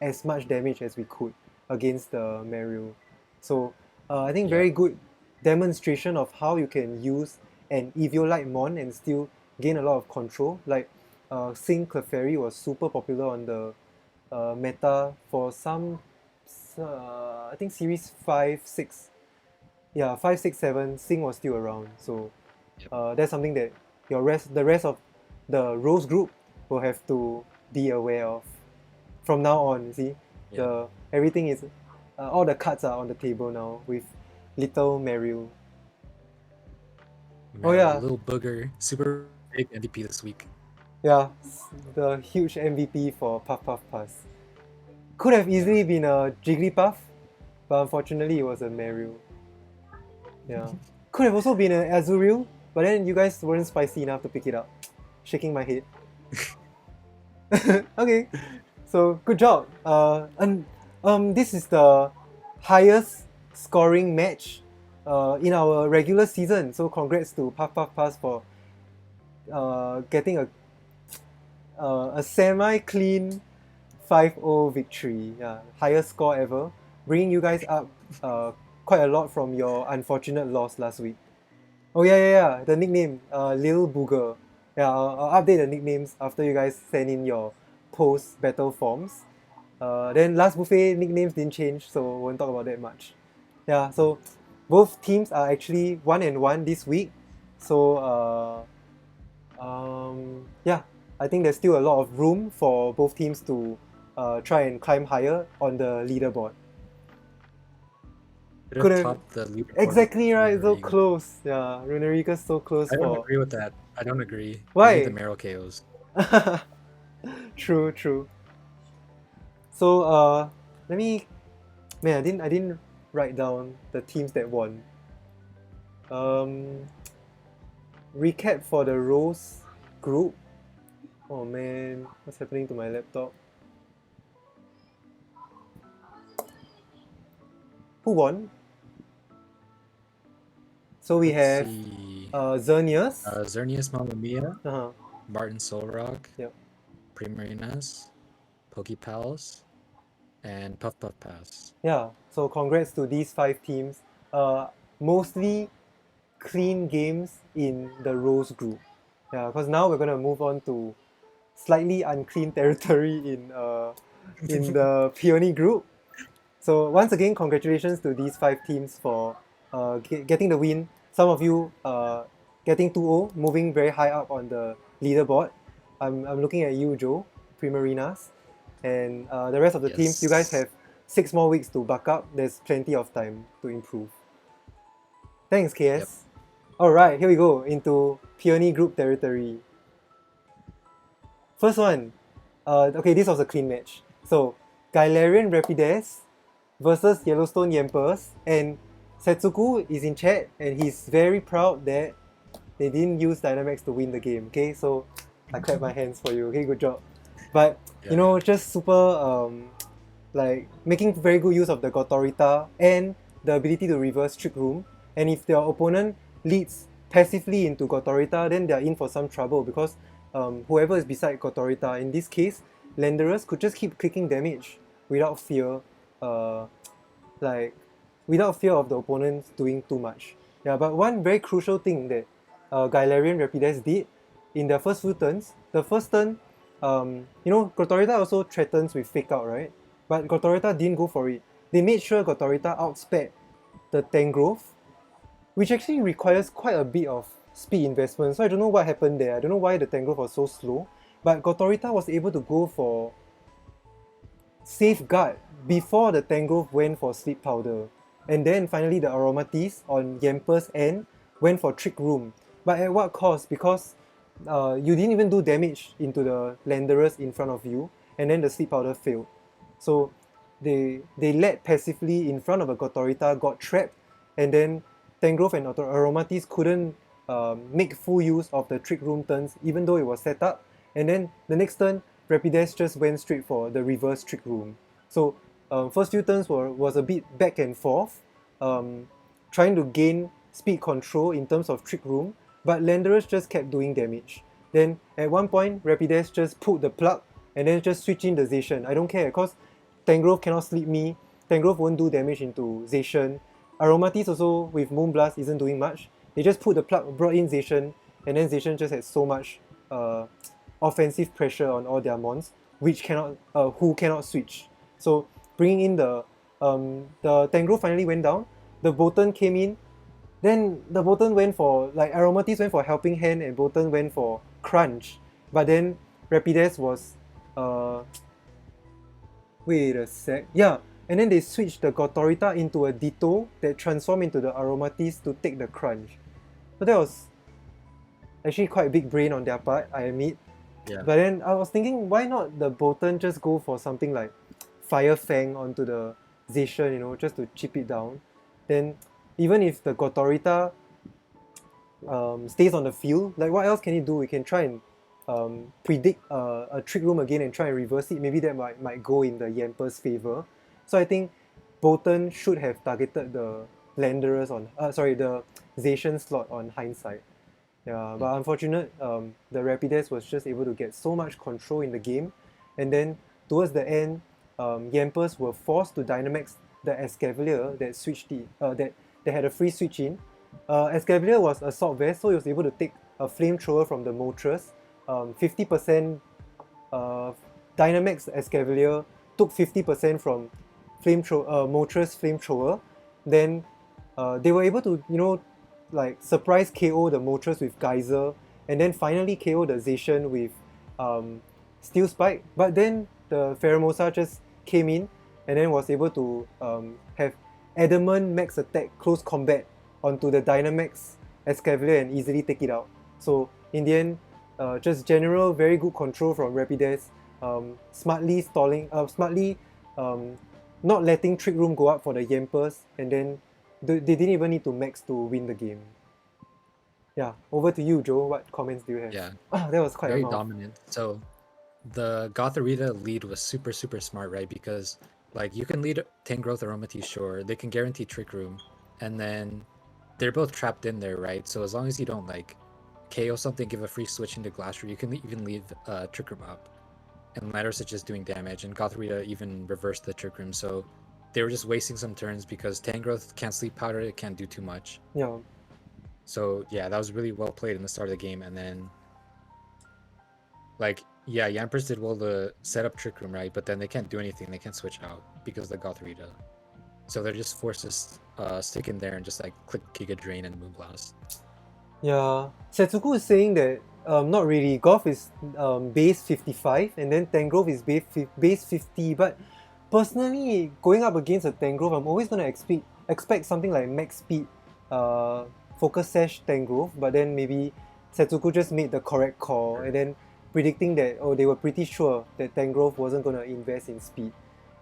as much damage as we could against the Mario. So I think very good demonstration of how you can use an Eviolite Mon and still gain a lot of control. Like Sing Clefairy was super popular on the meta for some, I think series 5, 6. Yeah, 5, 6, 7, Sing was still around. So that's something that the rest of the Rose group will have to be aware of. From now on, see, everything is, all the cards are on the table now with little Mario. Little booger, super big MVP this week. Yeah, the huge MVP for Puff Puff Pass. Could have easily been a Jigglypuff, but unfortunately it was a Mario. Yeah. Could have also been an Azurill, but then you guys weren't spicy enough to pick it up. Shaking my head. Okay, so good job. This is the highest scoring match in our regular season. So congrats to Puff Puff Pass for getting a semi-clean 5-0 victory. Yeah, highest score ever, bringing you guys up quite a lot from your unfortunate loss last week. Oh yeah, the nickname, Lil Booger. Yeah, I'll update the nicknames after you guys send in your post-battle forms. Then last buffet nicknames didn't change, so won't talk about that much. Yeah, so both teams are actually 1-1 this week. So yeah, I think there's still a lot of room for both teams to try and climb higher on the leaderboard. Could have topped the leaderboard. Exactly right, so close. Yeah, Runerica's so close. I don't agree with that. I don't agree. Why? The Meryl KOs. True. So let me. Man, I didn't write down the teams that won. Recap for the Rose group. Oh man, what's happening to my laptop? Who won? So we have Xerneas. Xerneas, Mamma Mia. Uh-huh. Martin Solrock. Yep. Primarinas. Pokepals. And Puff Puff Pass. Yeah, so congrats to these 5 teams. Mostly clean games in the Rose group. Yeah, because now we're gonna move on to slightly unclean territory in the Peony group. So once again, congratulations to these 5 teams for getting the win. Some of you getting 2-0, moving very high up on the leaderboard. I'm looking at you, Joe, Primarinas. And the rest of the teams, you guys have 6 more weeks to buck up. There's plenty of time to improve. Thanks, KS. Yep. Alright, here we go into Peony group territory. First one. Okay, this was a clean match. So, Galarian Rapidazz versus Yellowstone Yampers, and Setsuku is in chat and he's very proud that they didn't use Dynamax to win the game. Okay, so I clap my hands for you. Okay, good job. But just super like making very good use of the Gotorita and the ability to reverse Trick Room. And if their opponent leads passively into Gotorita, then they're in for some trouble because whoever is beside Gotorita, in this case, Landorus, could just keep clicking damage without fear, without fear of the opponent doing too much. Yeah, but one very crucial thing that Galarian Rapidazz did in their first few turns, the first turn, Gotorita also threatens with Fake Out, right? But Gotorita didn't go for it. They made sure Gotorita outsped the Tangrowth, which actually requires quite a bit of speed investment. So I don't know what happened there. I don't know why the Tangrowth was so slow. But Gotorita was able to go for Safeguard before the Tangrowth went for Sleep Powder. And then finally the Omanytes on Yampers' end went for Trick Room. But at what cost? Because you didn't even do damage into the Landorus in front of you, and then the Sleep Powder failed. So they led passively in front of a Gotorita, got trapped, and then Tangrowth and Omanytes couldn't make full use of the Trick Room turns even though it was set up, And then the next turn, Rapidazz just went straight for the reverse Trick Room. So first few turns was a bit back and forth, trying to gain speed control in terms of Trick Room, but Landorus just kept doing damage. Then at one point, Rapidazz just pulled the plug and then just switch in the Zacian. I don't care, because Tangrowth cannot sleep me, Tangrowth won't do damage into Zacian. Omanytes also with Moonblast isn't doing much. They just put the plug, brought in Zacian, and then Zacian just had so much offensive pressure on all their mons, which cannot, who cannot switch. So bringing in the Tangrowth finally went down. The Bolton came in. Then the Bolton went for, like, Omanytes went for Helping Hand and Bolton went for Crunch. But then Rapidazz was, wait a sec. Yeah, and then they switched the Gotorita into a Ditto that transformed into the Omanytes to take the Crunch. So that was actually quite a big brain on their part, I admit. Yeah. But then I was thinking, why not the Bolton just go for something like Fire Fang onto the Zacian, you know, just to chip it down. Then even if the Gotorita stays on the field, like, what else can he do? We can try and predict a Trick Room again and try and reverse it. Maybe that might go in the Yampers' favor. So I think Bolton should have targeted the Landorus on, the Zacian slot on hindsight. Yeah, but unfortunate, the Rapidazz was just able to get so much control in the game, and then towards the end, Yampers were forced to Dynamax the Escavalier that switched it, that had a free switch in. Escavalier was Assault Vest, so he was able to take a Flamethrower from the Moltres. 50% Dynamax Escavalier took 50% from Moltres Flamethrower. Then they were able to, you know, like, surprise KO the Moltres with Geyser, and then finally KO the Zacian with Steel Spike. But then the Pheromosa just came in and then was able to have Adamant Max Attack Close Combat onto the Dynamax Escavalier and easily take it out. So in the end, just general very good control from Rapidazz, smartly stalling, not letting Trick Room go up for the Yampers, and then they didn't even need to max to win the game. Yeah, over to you, Joe. What comments do you have? Yeah. That was quite Very a mouth. dominant. So the Gothorita lead was super smart, right? Because, like, you can lead Tangrowth or Omanytes, sure. They can guarantee Trick Room, and then they're both trapped in there, right? So as long as you don't, like, KO something, give a free switch into Glastrier, you can even leave Trick Room up. And Landorus is just doing damage, and Gothorita even reversed the Trick Room, so they were just wasting some turns because Tangrowth can't Sleep Powder, it can't do too much. Yeah. So yeah, that was really well played in the start of the game, and then, like, yeah, Yampers did well to set up Trick Room, right? But then they can't do anything, they can't switch out because of the Gothorita. So they're just forced to stick in there and just, like, click Giga Drain and Moonblast. Yeah, Setsuku is saying that not really. Goth is base 55 and then Tangrowth is base 50. But personally, going up against a Tangrowth, I'm always gonna expect something like max speed, Focus Sash Tangrowth. But then maybe Setsuku just made the correct call, and then predicting that, they were pretty sure that Tangrowth wasn't gonna invest in speed.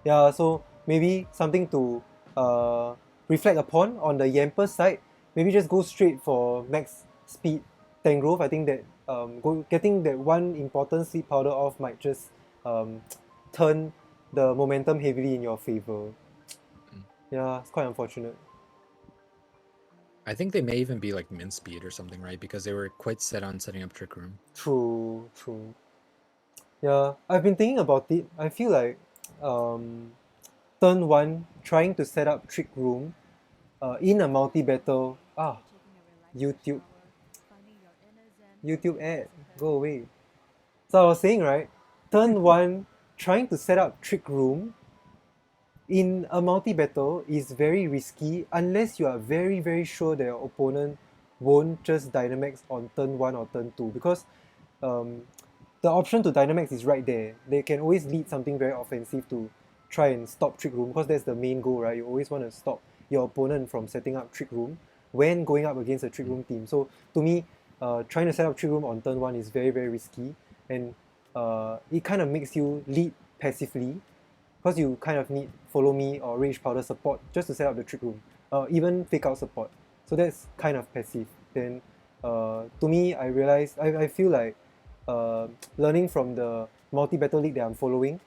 Yeah, so maybe something to reflect upon on the Yampers side. Maybe just go straight for max speed Tangrowth. I think that getting that one important Sleep Powder off might just turn the momentum heavily in your favor. Yeah, it's quite unfortunate. I think they may even be like min speed or something, right? Because they were quite set on setting up Trick Room. True. Yeah, I've been thinking about it. I feel like turn 1, trying to set up Trick Room in a multi-battle. YouTube ad, go away. So I was saying, right, turn 1, trying to set up Trick Room in a multi-battle is very risky unless you are very sure that your opponent won't just Dynamax on turn 1 or turn 2, because the option to Dynamax is right there. They can always lead something very offensive to try and stop Trick Room, because that's the main goal, right? You always want to stop your opponent from setting up Trick Room when going up against a Trick Room team. So to me, trying to set up Trick Room on turn 1 is very risky, and it kind of makes you lead passively, because you kind of need Follow Me or Rage Powder support just to set up the Trick Room, even Fake Out support. So that's kind of passive. Then to me, I realized, I feel like learning from the multi-battle league that I'm following,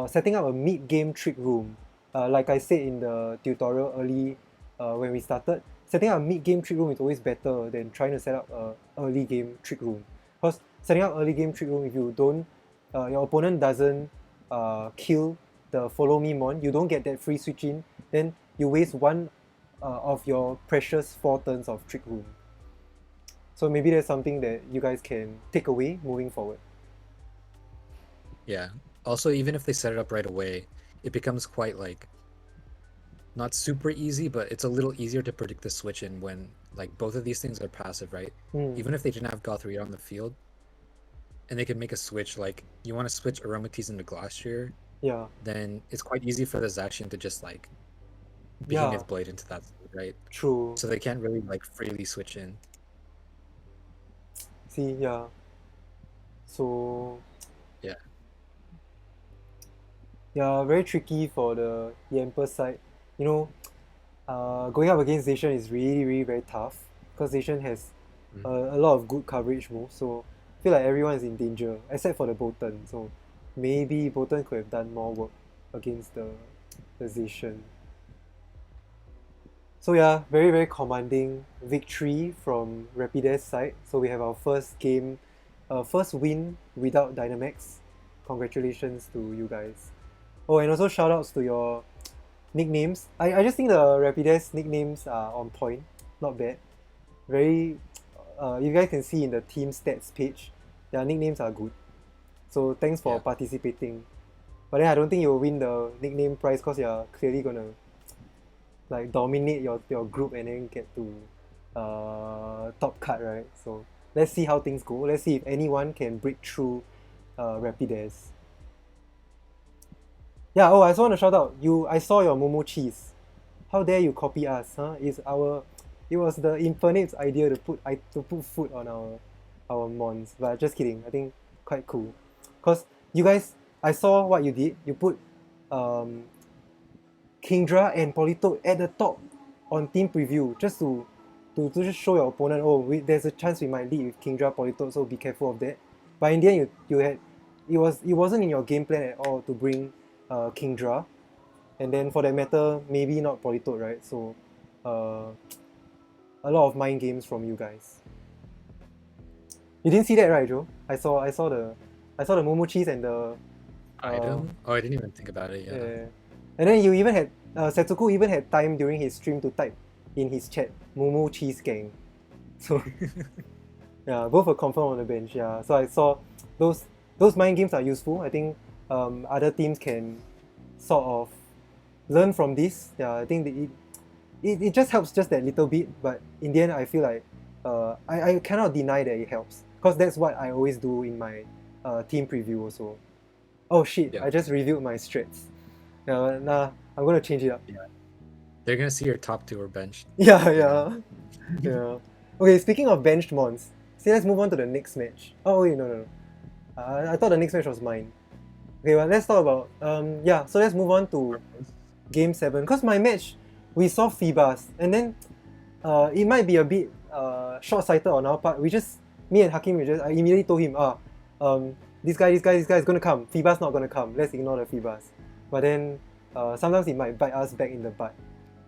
setting up a mid-game trick room. Like I said in the tutorial early when we started, setting up a mid-game trick room is always better than trying to set up a early game trick room. Because setting up early game trick room, if you don't, your opponent doesn't kill the follow me mon, you don't get that free switch in, then you waste one of your precious 4 turns of trick room. So maybe that's something that you guys can take away moving forward. Yeah. Also, even if they set it up right away, it becomes quite like not super easy, but it's a little easier to predict the switch in when like both of these things are passive, right? Even if they didn't have Gothria on the field, and they can make a switch, like you want to switch Omanytes into Glacier, Yeah. then it's quite easy for the Zacian to just like beam its blade into that, right? True. So they can't really like freely switch in. See, yeah. So yeah, very tricky for the Yampers side. You know, going up against Zacian is really very tough because Zacian has a lot of good coverage moves. So I feel like everyone is in danger except for the Bolton. So maybe Bolton could have done more work against the Zacian. So yeah, very commanding victory from Rapidazz side. So we have our first game, first win without Dynamax. Congratulations to you guys. Oh, and also shout outs to your nicknames. I just think the Rapidazz nicknames are on point, not bad. Very, you guys can see in the team stats page, their nicknames are good. So thanks for participating. But then I don't think you'll win the nickname prize because you're clearly gonna like dominate your group and then get to top cut, right? So let's see how things go. Let's see if anyone can break through Rapidazz. Yeah, oh, I just want to shout out. I saw your Momo cheese. How dare you copy us, huh? It was the Infernape's idea to put food on our mons. But just kidding. I think quite cool. Cause you guys, I saw what you did. You put Kingdra and Politoed at the top on team preview just to just show your opponent, there's a chance we might lead with Kingdra, Politoed, so be careful of that. But in the end, it wasn't in your game plan at all to bring Kingdra, and then for that matter, maybe not Politoed, right? So a lot of mind games from you guys. You didn't see that, right, Joe? I saw the Momo cheese and the item. Oh, I didn't even think about it. Yeah. And then you even had Setsuko even had time during his stream to type in his chat Momo cheese gang. So yeah, both are confirmed on the bench. Yeah, so I saw those mind games are useful. I think other teams can sort of learn from this. Yeah, I think it just helps just that little bit, but in the end I feel like I cannot deny that it helps because that's what I always do in my team preview also. Oh shit, yeah. I just reviewed my strats. Nah, I'm gonna change it up. Yeah. They're gonna see your top 2 are benched. Yeah. Okay, speaking of benched mons, let's move on to the next match. Oh wait, no. I thought the next match was mine. Okay, well, let's talk about so let's move on to game 7. Because my match, we saw Feebas, and then it might be a bit short-sighted on our part. Me and Hakim, I immediately told him, this guy is gonna come. Feebas not gonna come. Let's ignore the Feebas. But then sometimes it might bite us back in the butt.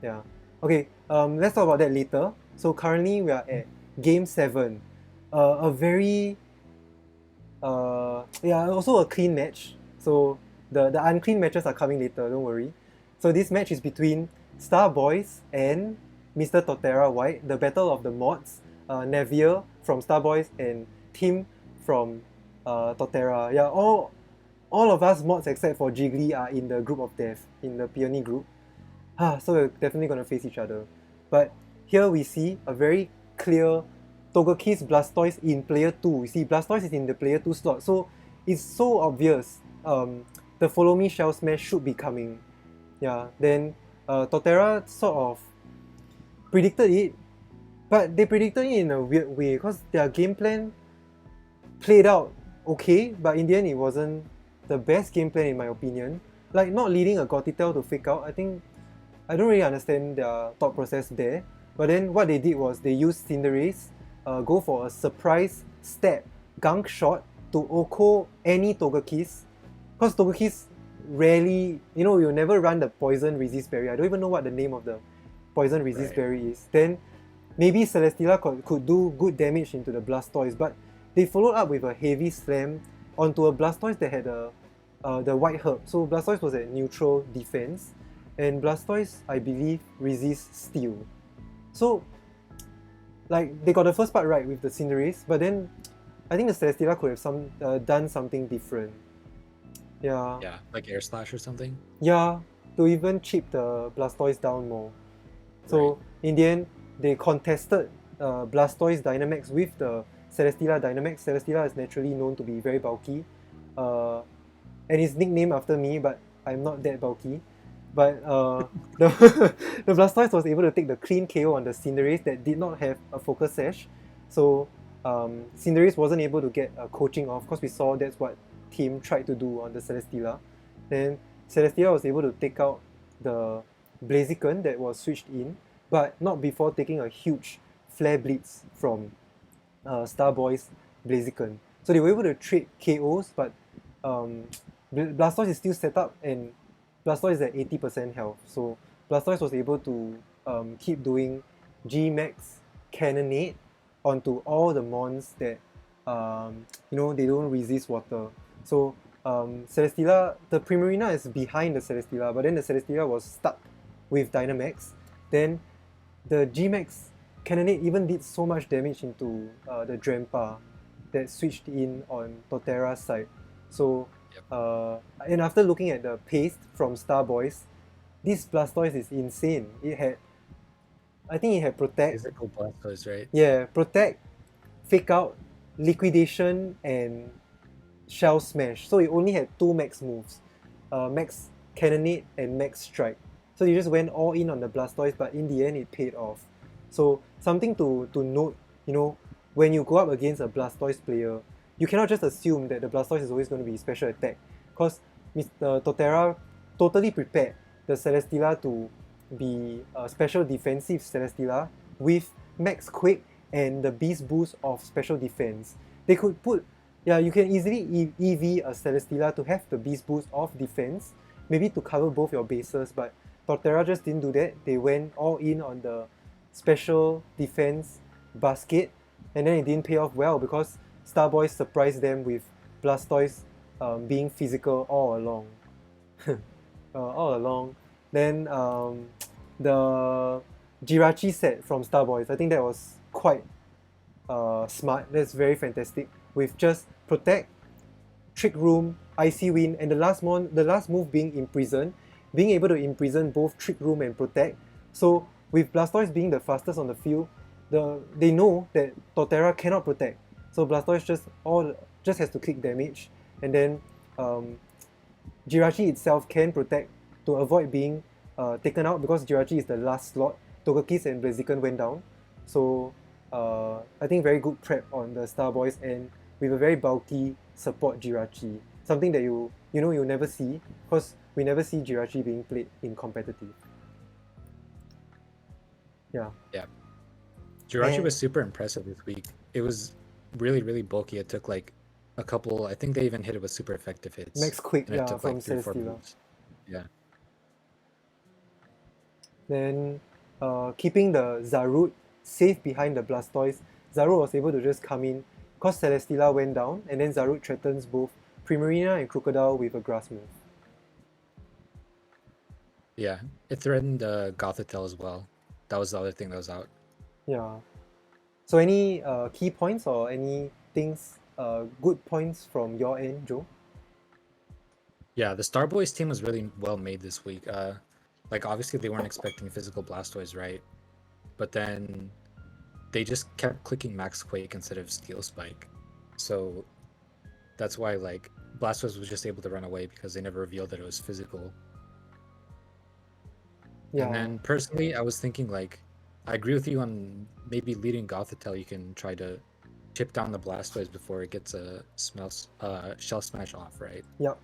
Yeah. Okay, let's talk about that later. So currently we are at game 7. A very also a clean match. So the unclean matches are coming later, don't worry. So this match is between STARBOYS and Mr. Torterra White, the battle of the mods, Navier from STARBOYS and Tim from Torterra. Yeah, all of us mods except for Jiggly are in the group of death, in the Peony group. So we're definitely gonna face each other. But here we see a very clear Togekiss Blastoise in player 2. You see, Blastoise is in the player 2 slot, so it's so obvious the Follow Me Shell Smash should be coming. Yeah, then Torterra sort of predicted it, but they predicted it in a weird way because their game plan played out okay, but in the end it wasn't the best game plan in my opinion. Like not leading a Gothitelle to fake out, I don't really understand their thought process there. But then what they did was they used Cinderace, go for a surprise stab, gunk shot to Oko any Togekiss, because Togekiss rarely, you'll never run the poison resist berry. I don't even know what the name of the poison resist berry is. Then maybe Celesteela could do good damage into the Blastoise, but they followed up with a heavy slam onto a Blastoise that had the white herb. So Blastoise was at neutral defense, and Blastoise, I believe, resists steel. So, like, they got the first part right with the Cinderace, but then I think the Celesteela could have done something different. Yeah. Yeah, like Air Slash or something. Yeah, to even chip the Blastoise down more. So in the end, they contested Blastoise Dynamax with the Celesteela Dynamax. Celesteela is naturally known to be very bulky, and it's nicknamed after me, but I'm not that bulky. But the Blastoise was able to take the clean KO on the Cinderace that did not have a Focus Sash. So Cinderace wasn't able to get a coaching off, because we saw that's what team tried to do on the Celesteela. Then Celesteela was able to take out the Blaziken that was switched in, but not before taking a huge Flare Blitz from STARBOYS Blaziken. So they were able to trade KOs, but Blastoise is still set up, and Blastoise is at 80% health. So Blastoise was able to keep doing G-Max Cannonade onto all the mons that they don't resist water. So Celesteela, the Primarina is behind the Celesteela, but then the Celesteela was stuck with Dynamax. Then the G-Max Cannonade even did so much damage into the Drampa that switched in on Torterra's side. So and after looking at the paste from STARBOYS, this Blastoise is insane. I think it had Protect. Physical Blastoise, right? Yeah, Protect, Fake Out, Liquidation, and Shell Smash. So it only had 2 max moves, Max Cannonade and Max Strike. So you just went all in on the Blastoise, but in the end it paid off. So something to note, when you go up against a Blastoise player, you cannot just assume that the Blastoise is always going to be special attack, because Mr. Torterra totally prepared the Celesteela to be a special defensive Celesteela with Max Quake and the Beast Boost of special defense. They could put, you can easily EV a Celesteela to have the Beast Boost of defense, maybe to cover both your bases, but Torterra just didn't do that. They went all in on the special defense basket, and then it didn't pay off well because STARBOYS surprised them with Blastoise being physical all along. Then the Jirachi set from STARBOYS, I think that was quite smart. That's very fantastic. With just Protect, Trick Room, Icy Wind, and the last move being Imprison, being able to imprison both Trick Room and Protect. So with Blastoise being the fastest on the field, they know that Torterra cannot protect. So Blastoise just has to click damage, and then Jirachi itself can protect to avoid being taken out, because Jirachi is the last slot. Togekiss and Blaziken went down. So I think very good prep on the STARBOYS end with a very bulky support Jirachi. Something that you'll never see, because we never see Jirachi being played in competitive. Yeah. Jirachi was super impressive this week. It was really, really bulky. It took like a couple, I think they even hit it with super effective hits. Max Quick, and it took from like 3 or 4 Celesteela. moves. Yeah. Then keeping the Zarud safe behind the Blastoise, Zarud was able to just come in because Celesteela went down, and then Zarud threatens both Primarina and Crocodile with a grass move. Yeah, it threatened Gothitelle as well. That was the other thing that was out. Yeah. So any key points or any things, good points from your end, Joe? Yeah, the STARBOYS team was really well made this week. Like obviously they weren't expecting physical Blastoise, right? But then they just kept clicking Max Quake instead of Steel Spike. So that's why like Blastoise was just able to run away, because they never revealed that it was physical. Yeah. And then personally, I was thinking like, I agree with you on maybe leading Gothitelle. You can try to chip down the Blastoise before it gets a Shell Smash off, right? Yep.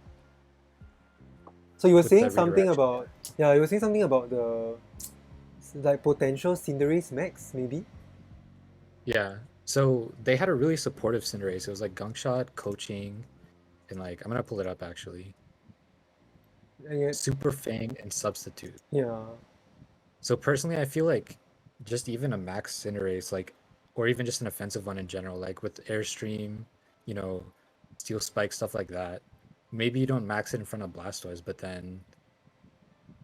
So you were With saying the something redirection. about the potential Cinderace max, maybe? Yeah, So they had a really supportive Cinderace. It was like gunk shot, coaching, and like I'm gonna pull it up actually. And yet, Super Fang and Substitute. yeah, So personally, I feel like just even a max Cinderace, like, or even just an offensive one in general, like with Airstream, you know, Steel Spike, stuff like that. Maybe you don't max it in front of Blastoise, but then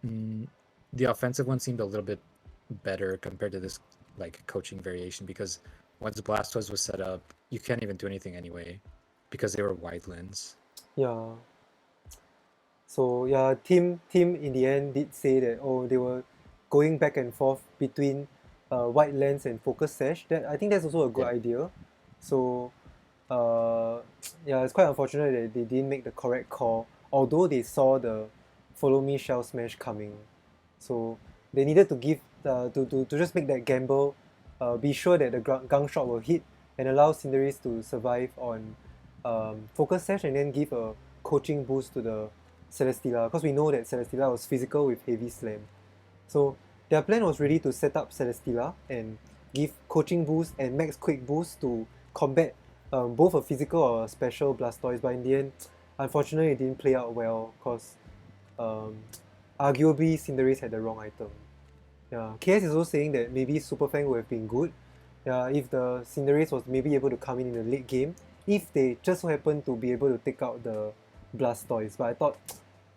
mm, the offensive one seemed a little bit better compared to this like coaching variation because once Blastoise was set up, you can't even do anything anyway because they were wide lens. yeah. So yeah, team in the end did say that they were going back and forth between white lens and focus sash. That I think that's also a good Yeah. idea. So uh, yeah, it's quite unfortunate that they didn't make the correct call, although they saw the follow me shell smash coming. So they needed to give to just make that gamble, be sure that the gun shot will hit and allow Cinderace to survive on focus sash and then give a coaching boost to the Celesteela because we know that Celesteela was physical with heavy slam. So their plan was really to set up Celesteela and give coaching boost and max quick boost to combat both a physical or a special Blastoise, but in the end, unfortunately, it didn't play out well because um, arguably Cinderace had the wrong item. Yeah, KS is also saying that maybe Super Fang would have been good. Yeah, if the Cinderace was maybe able to come in the late game, if they just so happen to be able to take out the Blastoise. But I thought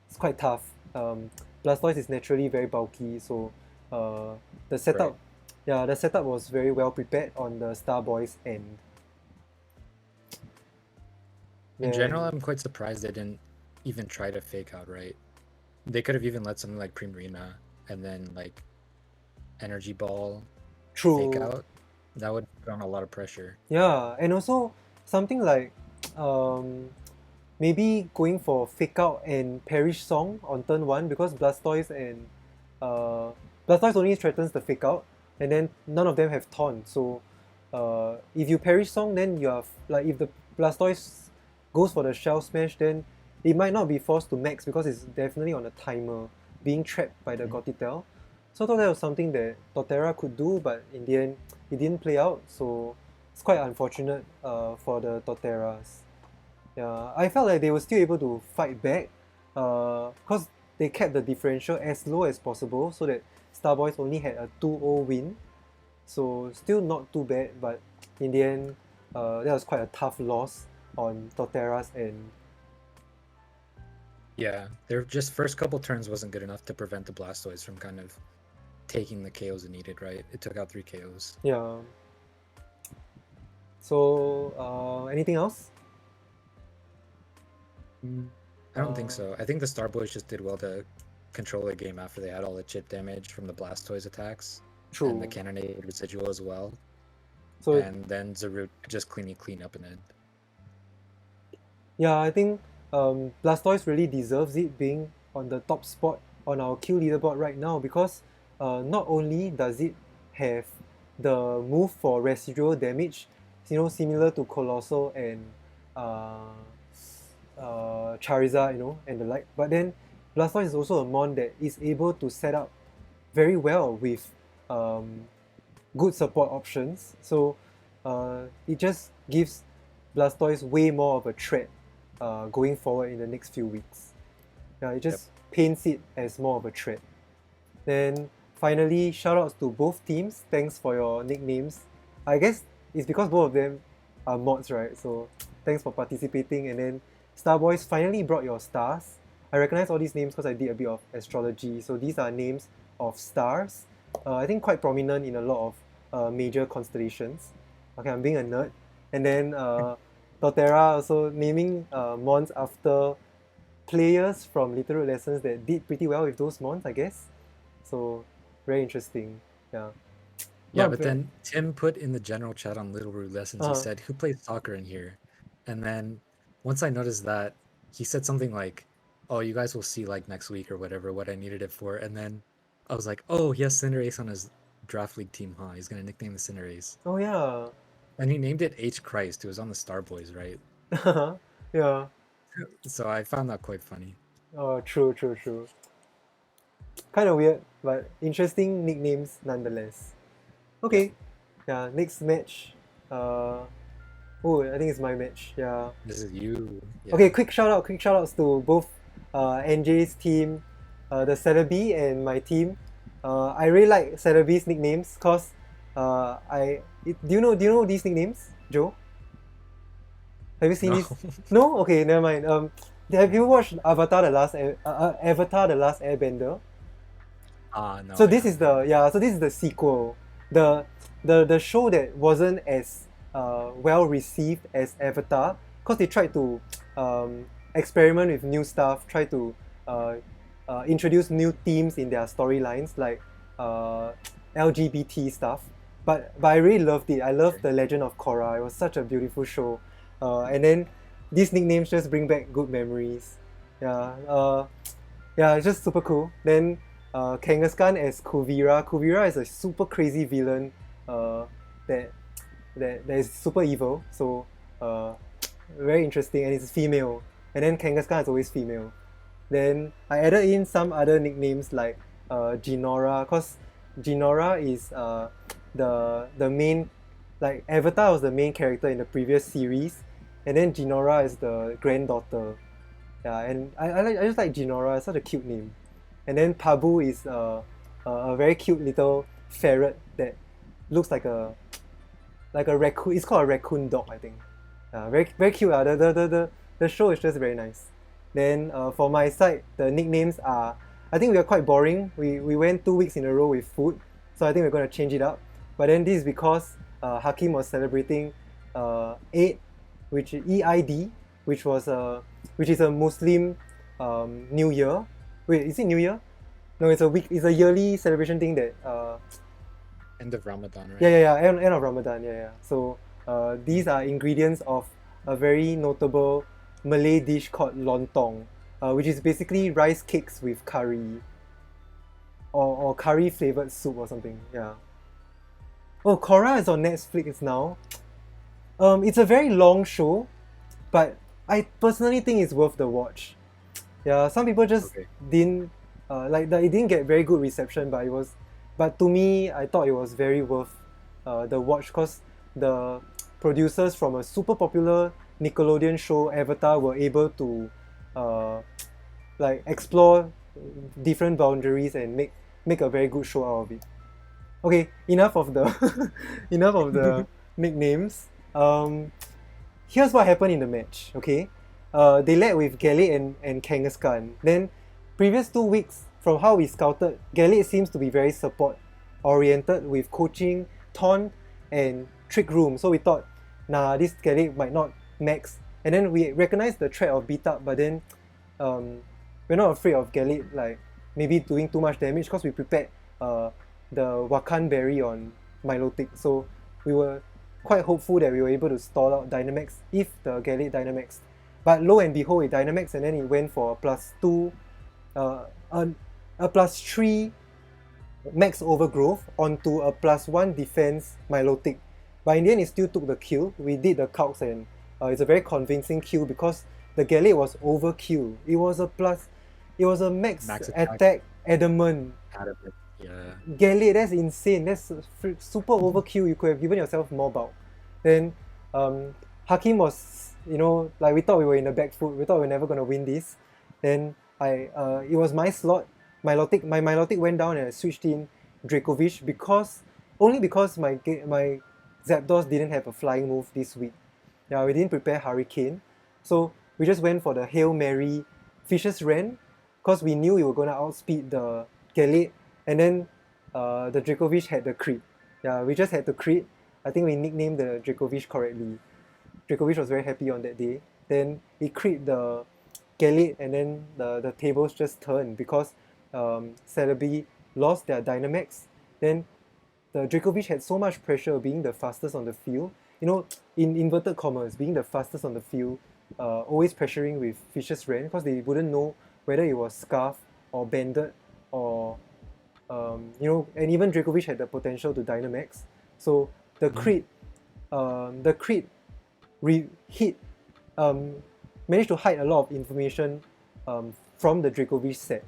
it's quite tough. Blastoise is naturally very bulky, so the setup, Right. yeah, the setup was very well prepared on the Starboys end. In general, Then I'm quite surprised they didn't even try to fake out, right? They could have even let something like Primarina and then like Energy Ball fake true, out. That would put on a lot of pressure. yeah, and also something like um, maybe going for fake out and perish song on turn one because uh, Blastoise only threatens the fake out, and then none of them have taunt. So if you perish song, then you have like if the Blastoise goes for the shell smash, then it might not be forced to max because it's definitely on a timer, being trapped by the Mhm. Gothitelle. So I thought that was something that Torterra could do, but in the end, it didn't play out. So it's quite unfortunate for the Torterras. Yeah, I felt like they were still able to fight back because they kept the differential as low as possible so that Starboys only had a 2-0 win. So still not too bad, but in the end, that was quite a tough loss on Torterra's end. Yeah, their just first couple turns wasn't good enough to prevent the Blastoise from kind of taking the KOs it needed, right? It took out 3 KOs. Yeah. So anything else? I don't think Uh, so. I think the Starboys just did well to control the game after they had all the chip damage from the Blastoise attacks and the True. Cannonade residual as well. So And then Zarut just clean up in it. yeah, I think Blastoise really deserves it being on the top spot on our kill leaderboard right now because not only does it have the move for residual damage, similar to Colossal and uh, Charizard, and the like, but then Blastoise is also a mon that is able to set up very well with um, good support options. So it just gives Blastoise way more of a threat going forward in the next few weeks. Yeah, it Yep. just paints it as more of a threat. Then finally, shoutouts to both teams. Thanks for your nicknames. I guess it's because both of them are mods, right? So thanks for participating. And then Starboys finally brought your stars. I recognize all these names because I did a bit of astrology. So these are names of stars. I think quite prominent in a lot of major constellations. Okay, I'm being a nerd. And then Torterra also naming mons after players from Literal Lessons that did pretty well with those mons, I guess. So very interesting. Yeah. Yeah, Not but bad. then Tim put in the general chat on Little Root Lessons, he Uh, said, "Who plays soccer in here?" And then once I noticed that, he said something like, "Oh, you guys will see like next week or whatever what I needed it for." And then I was like, "Oh, he has Cinderace on his draft league team, huh? He's gonna nickname the Cinderace." oh yeah. And he named it H Christ, who was on the Starboys, right? Yeah. So I found that quite funny. Oh, true, true, true. Kind of weird, but interesting nicknames nonetheless. Yep. Okay. Yeah, next match. Oh, I think it's my match. Yeah. This is you. Okay, quick shout outs to both NJ's team, the Celebi and my team. I really like Celebi's nicknames cause do you know these nicknames, Joe? Have you seen No. these? No? Okay, never mind. Have you watched Avatar Avatar the Last Airbender? No. So this is the sequel. The show that wasn't as well received as Avatar, because they tried to experiment with new stuff, try to introduce new themes in their storylines, like LGBT stuff. But I really loved it. I loved The Legend of Korra. It was such a beautiful show. And then these nicknames just bring back good memories. Yeah, it's just super cool. Then Kangaskhan as Kuvira. Kuvira is a super crazy villain that is super evil. So very interesting, and it's female. And then Kangaskhan is always female. Then I added in some other nicknames like Jinora, cause Jinora is the main, like Avatar was the main character in the previous series, and then Jinora is the granddaughter. Yeah, and I just like Jinora. It's such a cute name. And then Pabu is a very cute little ferret that looks like a raccoon. It's called a raccoon dog, I think. Very cute. The show is just very nice. Then for my side, the nicknames are, I think we are quite boring. We went 2 weeks in a row with food, so I think we're going to change it up. But then this is because Hakim was celebrating Eid, which is EID, which is a Muslim New Year. Wait, is it New Year? No, it's a yearly celebration thing that End of Ramadan, right? yeah, end of Ramadan, yeah. So these are ingredients of a very notable Malay dish called lontong, which is basically rice cakes with curry or curry flavored soup or something. Yeah. Oh, Korra is on Netflix now. It's a very long show, but I personally think it's worth the watch. Yeah, some people just didn't it didn't get very good reception, but to me, I thought it was very worth the watch, because the producers from a super popular Nickelodeon show Avatar were able to explore different boundaries and make a very good show out of it. Okay, enough of the nicknames. Here's what happened in the match. Okay, they led with Galit and Kangaskhan. Then previous 2 weeks, from how we scouted, Galit seems to be very support oriented with coaching, taunt, and trick room. So we thought, nah, this Galit might not max. And then we recognized the threat of beat up, but then we're not afraid of Galit maybe doing too much damage, because we prepared the Wakan Berry on Milotic. So we were quite hopeful that we were able to stall out Dynamax if the Galit Dynamax. But lo and behold, it Dynamax, and then it went for a +3 max overgrowth onto a +1 defense Milotic. But in the end, it still took the kill. We did the calcs, and it's a very convincing kill because the Galit was overkill. It was a max attack adamant. Yeah. Galit, that's insane. That's super overkill. You could have given yourself more bulk. Then Hakim was, we thought we were in the back foot. We thought we were never gonna win this. Then it was my slot. My Milotic went down and I switched in Dracovish only because my Zapdos didn't have a flying move this week. Yeah, we didn't prepare Hurricane, so we just went for the Hail Mary Fishes Ren, because we knew we were gonna outspeed the Galit, and then the Dracovish had the crit. Yeah, we just had to crit. I think we nicknamed the Dracovish correctly. Dracovish was very happy on that day. Then he crit the Galit, and then the tables just turned because Celebi lost their Dynamax. Then the Dracovish had so much pressure being the fastest on the field. In inverted commas, being the fastest on the field, always pressuring with Fishes Ren, because they wouldn't know whether it was Scarf or Banded or and even Dracovish had the potential to Dynamax. So the crit managed to hide a lot of information from the Dracovish set.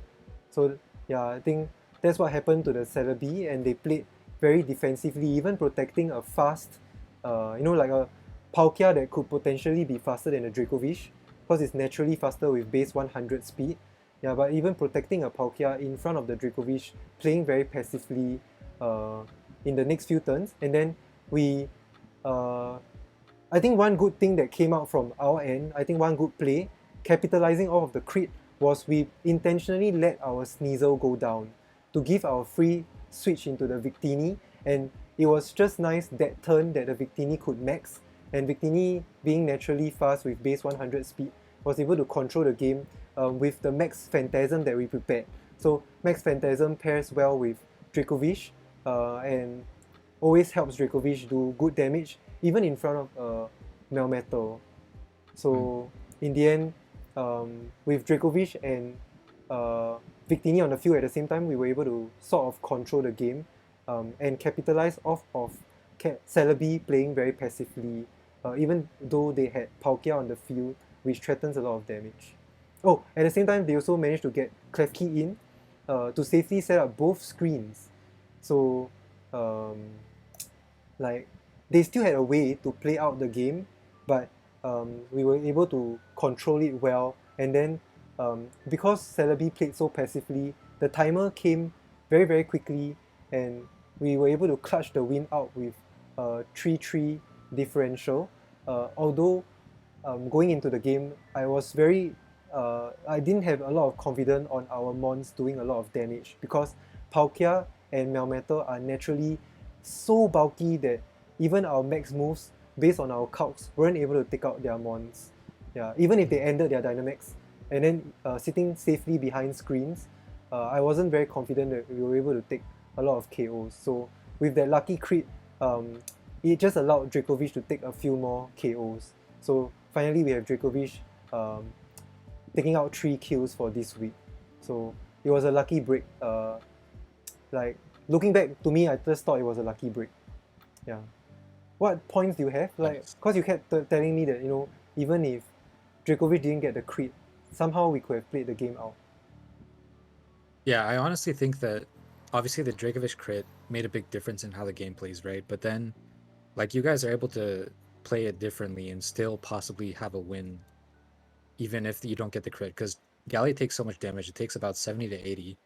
So yeah, I think that's what happened to the Celebi, and they played very defensively, even protecting a fast like a Palkia that could potentially be faster than a Dracovish, because it's naturally faster with base 100 speed. Yeah, but even protecting a Palkia in front of the Dracovish, playing very passively in the next few turns, and then we, I think one good thing that came out from our end, I think one good play, capitalizing off of the crit, was we intentionally let our Sneasel go down to give our free switch into the Victini, and it was just nice that turn that the Victini could max, and Victini, being naturally fast with base 100 speed, was able to control the game with the Max Phantasm that we prepared. So Max Phantasm pairs well with Dracovish and always helps Dracovish do good damage even in front of Melmetal. So in the end, with Dracovish and Victini on the field at the same time, we were able to sort of control the game and capitalize off of Celebi playing very passively, even though they had Palkia on the field, which threatens a lot of damage. Oh, at the same time, they also managed to get Klefki in to safely set up both screens. So, like, they still had a way to play out the game, but we were able to control it well. And then, because Celebi played so passively, the timer came very, very quickly, and we were able to clutch the win out with a 3-3 differential. Although going into the game, I didn't have a lot of confidence on our mons doing a lot of damage, because Palkia and Melmetal are naturally so bulky that even our max moves based on our calcs weren't able to take out their mons. Yeah, even if they ended their Dynamax and then sitting safely behind screens, I wasn't very confident that we were able to take a lot of KOs. So with that lucky crit, it just allowed Dracovish to take a few more KOs. So finally we have Dracovish taking out 3 kills for this week. So it was a lucky break. Like, looking back, to me, I just thought it was a lucky break. Yeah. What points do you have? Like, because you kept telling me that, even if Dracovish didn't get the crit, somehow we could have played the game out. Yeah, I honestly think that obviously the Dracovish crit made a big difference in how the game plays, right? But then, like, you guys are able to play it differently and still possibly have a win, even if you don't get the crit, because Galley takes so much damage. It takes about 70 to 80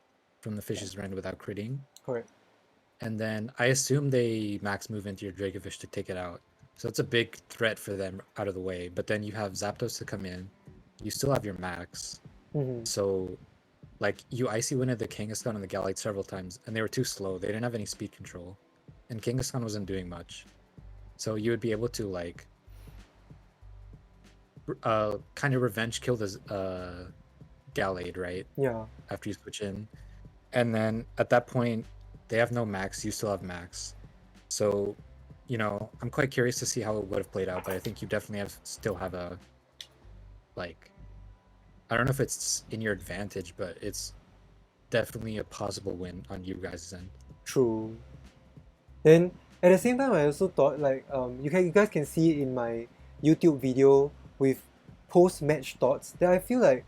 from the Fish's Rend without critting. Correct. And then I assume they max move into your Dracovish to take it out. So it's a big threat for them out of the way. But then you have Zapdos to come in. You still have your max. Mm-hmm. So, like, you Icy Winded the Kangaskhan and the Gallite several times, and they were too slow. They didn't have any speed control. And Kangaskhan wasn't doing much. So you would be able to, like, kind of revenge kill the Gallade, right? Yeah. After you switch in. And then at that point, they have no max, you still have max. So, I'm quite curious to see how it would have played out, but I think you definitely still have a, like, I don't know if it's in your advantage, but it's definitely a possible win on you guys' end. True. Then, at the same time, I also thought, like, you guys can see it in my YouTube video with post-match thoughts, that I feel like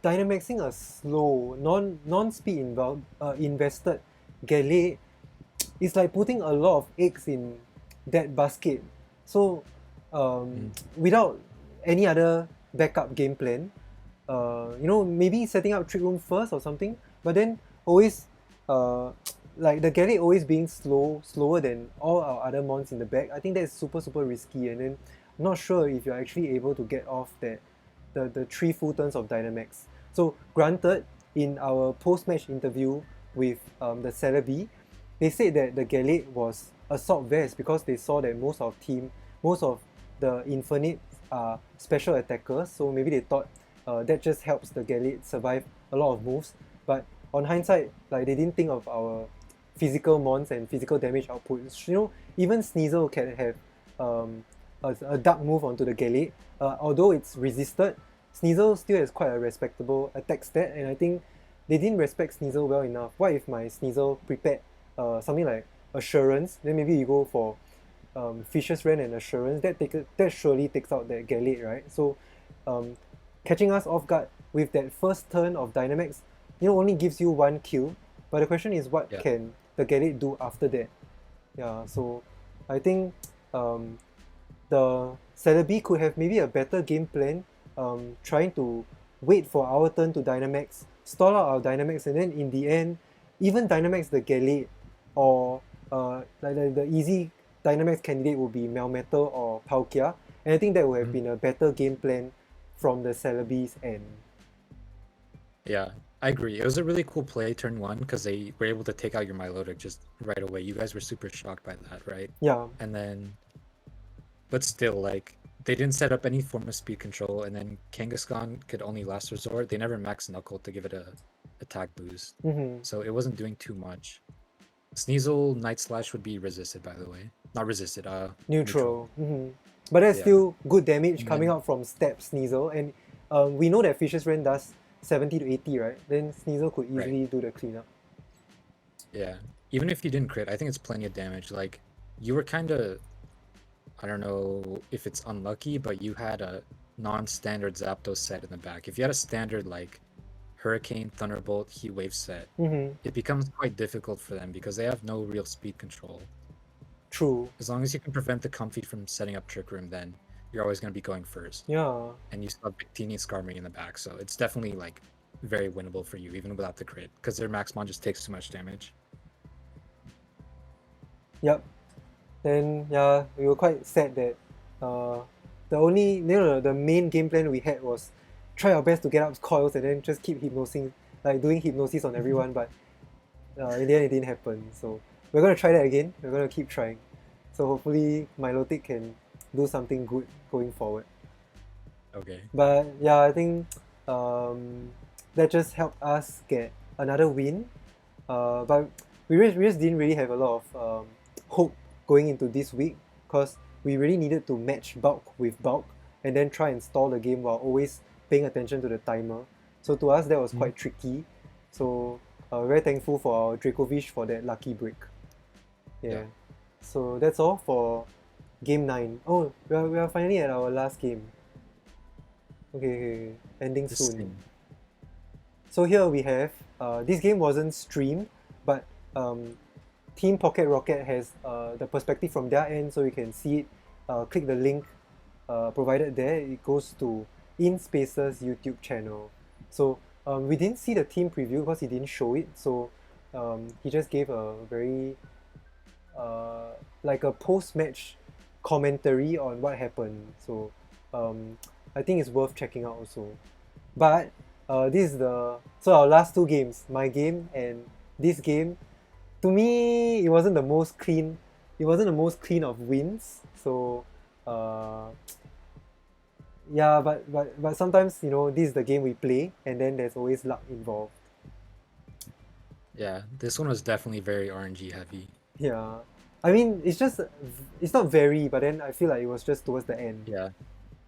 Dynamaxing a slow, non-speed invested Gallade is like putting a lot of eggs in that basket. So without any other backup game plan, maybe setting up Trick Room first or something, but then always like the Gallade always being slower than all our other mons in the back, I think that's super, super risky. And then I'm not sure if you're actually able to get off that the 3 full turns of Dynamax. So granted, in our post-match interview with the Celebi, they said that the Gallade was Assault Vest because they saw that most of the Infernape are special attackers, so maybe they thought that just helps the Gallade survive a lot of moves. But on hindsight, like, they didn't think of our physical mons and physical damage output. Even Sneasel can have a dark move onto the Gallade. Although it's resisted, Sneasel still has quite a respectable attack stat, and I think they didn't respect Sneasel well enough. What if my Sneasel prepared something like Assurance, then maybe you go for Fish's Rend and Assurance, that surely takes out that Gallade, right? So catching us off guard with that first turn of Dynamax, only gives you 1 kill, but the question is what can the Gallade do after that? Yeah, so I think the Celebi could have maybe a better game plan, trying to wait for our turn to Dynamax, stall out our Dynamax, and then in the end, even Dynamax the Gallade, or like the easy Dynamax candidate would be Melmetal or Palkia, and I think that would have been a better game plan from the Celebi's end. Yeah, I agree. It was a really cool play turn 1 because they were able to take out your Milotic just right away. You guys were super shocked by that, right? Yeah. And then, but still, like, they didn't set up any form of speed control, and then Kangaskhan could only last resort. They never maxed Knuckle to give it a attack boost, so it wasn't doing too much. Sneasel Night Slash would be resisted, by the way. Not resisted, neutral. But that's still good damage coming out from Step Sneasel, and we know that Fisher's Rend does 70 to 80, right? Then Sneasel could easily do the cleanup. Yeah, even if you didn't crit, I think it's plenty of damage. Like, you were kind of, I don't know if it's unlucky, but you had a non-standard Zapdos set in the back. If you had a standard, like, Hurricane, Thunderbolt, Heat Wave set, it becomes quite difficult for them because they have no real speed control. True. As long as you can prevent the Comfy from setting up Trick Room, then you're always going to be going first. Yeah. And you still have Victini and Skarmory in the back, so it's definitely, like, very winnable for you, even without the crit, because their Maxmon just takes too much damage. Yep. Then, yeah, we were quite sad that the main game plan we had was try our best to get up coils and then just keep hypnosing, like doing hypnosis on everyone, but in the end it didn't happen. So we're going to try that again. We're going to keep trying. So hopefully Milotic can do something good going forward. Okay. But yeah, I think that just helped us get another win. But we just didn't really have a lot of hope going into this week because we really needed to match bulk with bulk and then try and stall the game while always paying attention to the timer. So to us that was quite tricky. So very thankful for our Dracovish for that lucky break. Yeah. So that's all for game 9. Oh, we are finally at our last game. Okay. Ending soon. So here we have, this game wasn't streamed, but Team Pocket Rocket has the perspective from their end, so you can see it. Click the link provided there. It goes to InSpace's YouTube channel. So we didn't see the team preview because he didn't show it. So he just gave a very like a post-match commentary on what happened. So I think it's worth checking out also. But this is so our last two games, my game and this game. To me, it wasn't the most clean. It wasn't the most clean of wins. So yeah, but sometimes, you know, this is the game we play, and then there's always luck involved. Yeah, this one was definitely very RNG heavy. Yeah, I mean, it's not very, but then I feel like it was just towards the end. Yeah.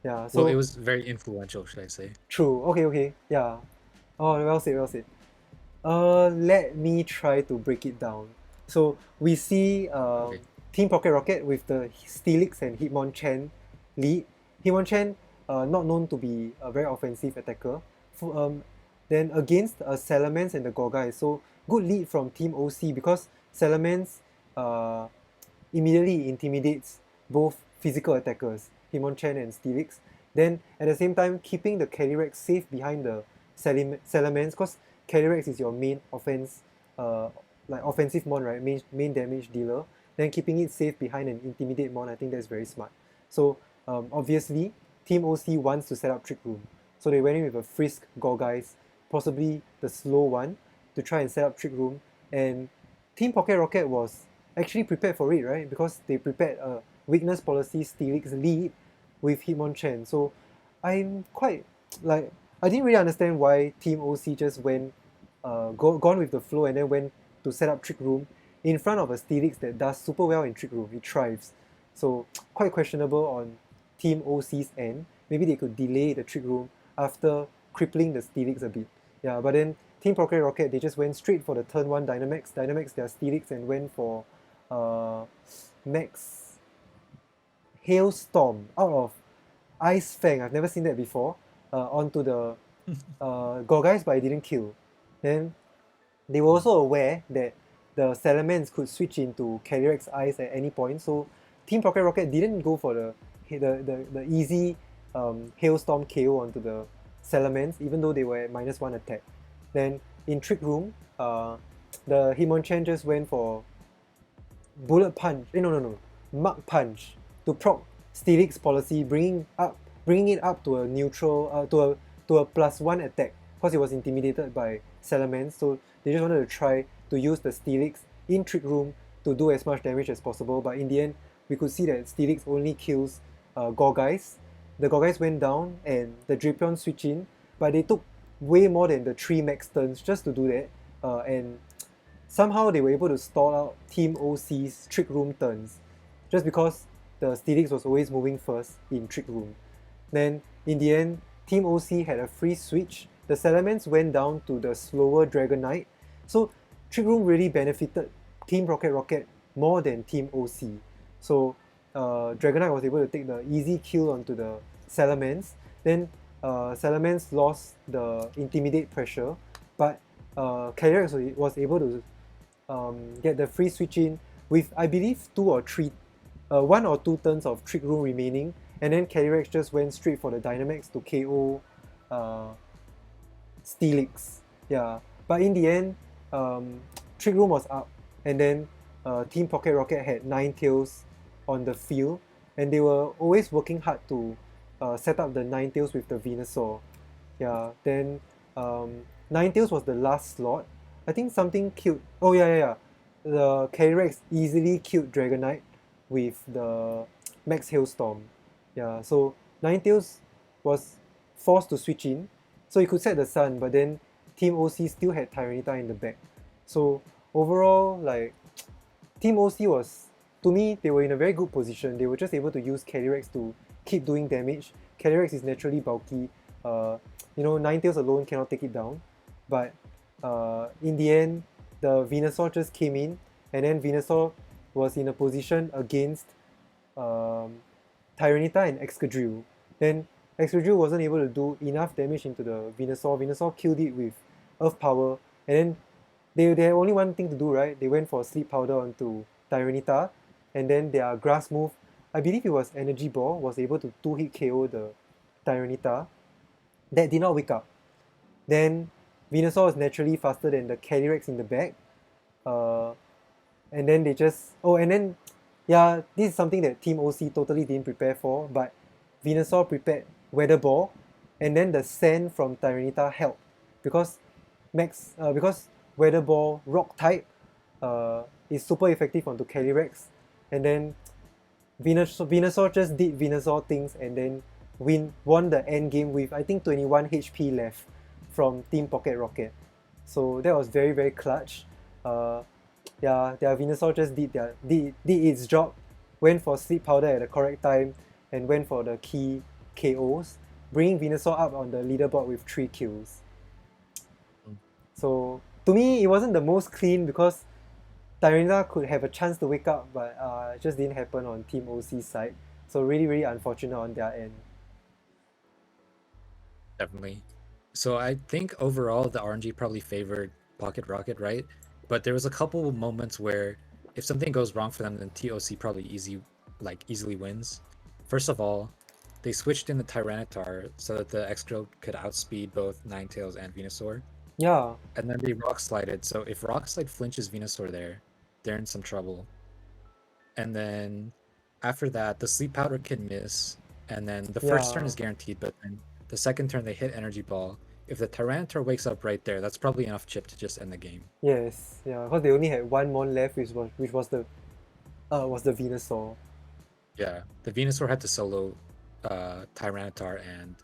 Yeah. So well, it was very influential, should I say? True. Okay. Yeah. Oh, well said. Let me try to break it down. So we see Team Pocket Rocket with the Steelix and Hitmonchan lead. Hitmonchan, not known to be a very offensive attacker. Then against Salamence and the Gorgai, so good lead from Team OC because Salamence immediately intimidates both physical attackers, Hitmonchan and Steelix. Then at the same time, keeping the Calyrex safe behind the Salamence because Calyrex is your main offense, like offensive mon, right? Main damage dealer. Then keeping it safe behind an intimidate mon, I think that's very smart. So obviously, Team OC wants to set up Trick Room. So they went in with a Frisk Gorgais, possibly the slow one, to try and set up Trick Room. And Team Pocket Rocket was actually prepared for it, right? Because they prepared a Weakness Policy Steelix lead with Hitmonchan. So I'm quite, like, I didn't really understand why Team OC just went, gone with the flow and then went to set up Trick Room in front of a Steelix that does super well in Trick Room. It thrives. So quite questionable on Team OC's end. Maybe they could delay the Trick Room after crippling the Steelix a bit. Yeah, but then Team Pocket Rocket, they just went straight for the turn 1 Dynamax their Steelix and went for Max Hailstorm out of Ice Fang. I've never seen that before. Onto the Gorgais, but it didn't kill. Then they were also aware that the Salamence could switch into Calyrex Ice at any point, so Team Pocket Rocket didn't go for the easy Hailstorm KO onto the Salamence, even though they were at -1 attack. Then in Trick Room, the Hitmonchan just went for Bullet Punch. No. Mug Punch to proc Steelix policy, bringing it up to a neutral, to a +1 attack, because it was intimidated by Salamence. So they just wanted to try to use the Steelix in Trick Room to do as much damage as possible. But in the end, we could see that Steelix only kills Gorgeist. The Gorgeist went down and the Drapion switched in, but they took way more than the 3 max turns just to do that. And somehow they were able to stall out Team OC's Trick Room turns, just because the Steelix was always moving first in Trick Room. Then in the end, Team OC had a free switch. The Salamence went down to the slower Dragonite. So Trick Room really benefited Team Rocket more than Team OC. So Dragonite was able to take the easy kill onto the Salamence. Then Salamence lost the Intimidate pressure, but Calyrex was able to get the free switch in with, I believe, 1 or 2 turns of Trick Room remaining, and then Calyrex just went straight for the Dynamax to KO Steelix. Yeah, but in the end, Trick Room was up, and then Team Pocket Rocket had Ninetales on the field, and they were always working hard to set up the Ninetales with the Venusaur. Yeah, then Ninetales was the last slot. I think something killed. Oh yeah. The Calyrex easily killed Dragonite with the Max Hailstorm. Yeah, so Ninetales was forced to switch in, so he could set the Sun, but then Team OC still had Tyranitar in the back. So overall, like, Team OC was, to me, they were in a very good position. They were just able to use Calyrex to keep doing damage. Calyrex is naturally bulky. Ninetales alone cannot take it down. But in the end, the Venusaur just came in, and then Venusaur was in a position against Tyranitar and Excadrill. Then Excadrill wasn't able to do enough damage into the Venusaur. Venusaur killed it with Earth Power, and then they had only one thing to do, right? They went for Sleep Powder onto Tyranitar, and then their grass move, I believe it was Energy Ball, was able to 2-hit KO the Tyranitar. That did not wake up. Then Venusaur was naturally faster than the Calyrex in the back. And then they just... this is something that Team OC totally didn't prepare for, but Venusaur prepared Weather Ball, and then the Sand from Tyranitar helped, because Weather Ball Rock type is super effective onto Calyrex, and then Venusaur just did Venusaur things and then won the end game with, I think, 21 HP left from Team Pocket Rocket. So that was very, very clutch. Their Venusaur just did its job, went for Sleep Powder at the correct time, and went for the key KOs, bringing Venusaur up on the leaderboard with 3 kills. So to me, it wasn't the most clean, because Tyranitar could have a chance to wake up, but it just didn't happen on Team OC's side. So really, really unfortunate on their end. Definitely. So I think overall the RNG probably favored Pocket Rocket, right? But there was a couple moments where if something goes wrong for them, then TOC probably easily wins. First of all, they switched in the Tyranitar so that the Excadrill could outspeed both Ninetales and Venusaur. Yeah. And then they Rock Slided. So if Rock Slide flinches Venusaur there, they're in some trouble. And then after that, the Sleep Powder can miss. And then the first turn is guaranteed, but then the second turn they hit Energy Ball. If the Tyranitar wakes up right there, that's probably enough chip to just end the game. Yes, yeah, because they only had one mon left, which was the Venusaur. Yeah, the Venusaur had to solo Tyranitar and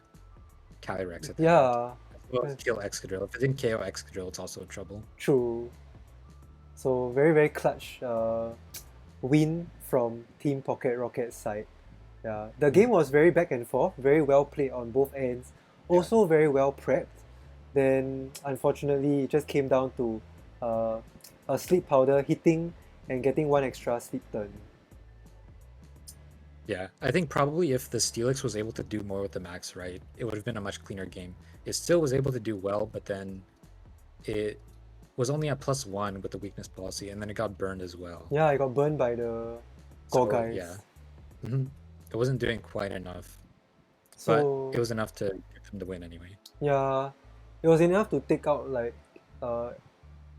Calyrex at the end. Well, kill Excadrill. If it didn't KO Excadrill, it's also trouble. True. So very, very clutch win from Team Pocket Rocket's side. Yeah, the game was very back and forth, very well played on both ends. Also very well prepped. Then unfortunately, it just came down to a Sleep Powder hitting and getting one extra sleep turn. Yeah, I think probably if the Steelix was able to do more with the max, right, it would have been a much cleaner game. It still was able to do well, but then it was only at +1 with the weakness policy, and then it got burned as well. Yeah, it got burned by the Gorgeist. Yeah, It wasn't doing quite enough, but it So was enough to give him the win anyway. yeah, it was enough to take out like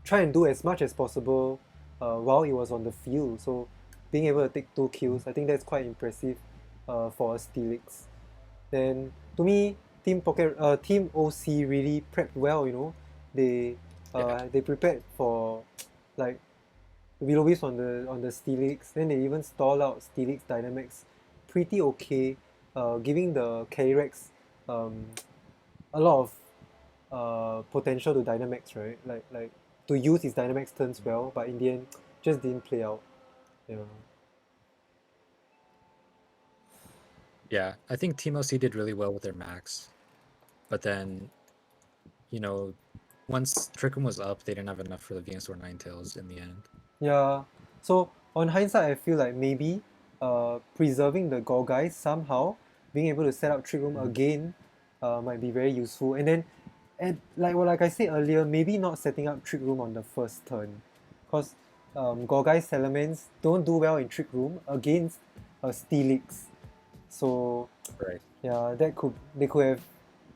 try and do as much as possible while he was on the field. So being able to take 2 kills, I think that's quite impressive for a Steelix. Then to me, Team OC really prepped well. You know, they prepared for like Willow on the Steelix. Then they even stall out Steelix Dynamax pretty okay, giving the Calyrex a lot of potential to Dynamax, right? Like to use his Dynamax turns well, but in the end just didn't play out. Yeah. Yeah, I think Team OC did really well with their max, but then, you know, once Trick Room was up, they didn't have enough for the Venusaur Ninetales in the end. Yeah. So on hindsight, I feel like maybe preserving the Gorgai somehow, being able to set up Trick Room again, might be very useful. And then, like I said earlier, maybe not setting up Trick Room on the first turn, because Gorgai Salamence don't do well in Trick Room against a Steelix. So Right. yeah, they could have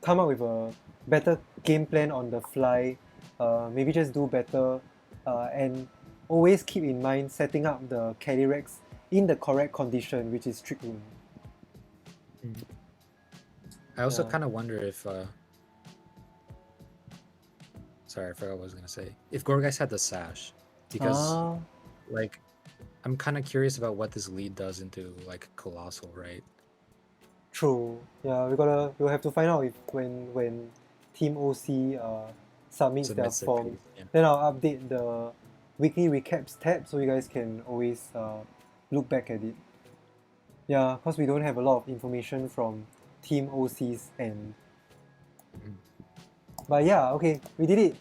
come up with a better game plan on the fly. Maybe just do better, and always keep in mind setting up the Calyrex in the correct condition, which is Trick Room. I also Yeah. kind of wonder if, sorry, I forgot what I was gonna say. If Gorgeist had the Sash, because Ah, like, I'm kind of curious about what this lead does into like Colossal, right? true. Yeah, we'll have to find out if when Team OC submits their Submits their form, piece. Yeah. then I'll update the weekly recaps tab so you guys can always look back at it. Yeah, because we don't have a lot of information from Team OC's end. But yeah, okay, we did it.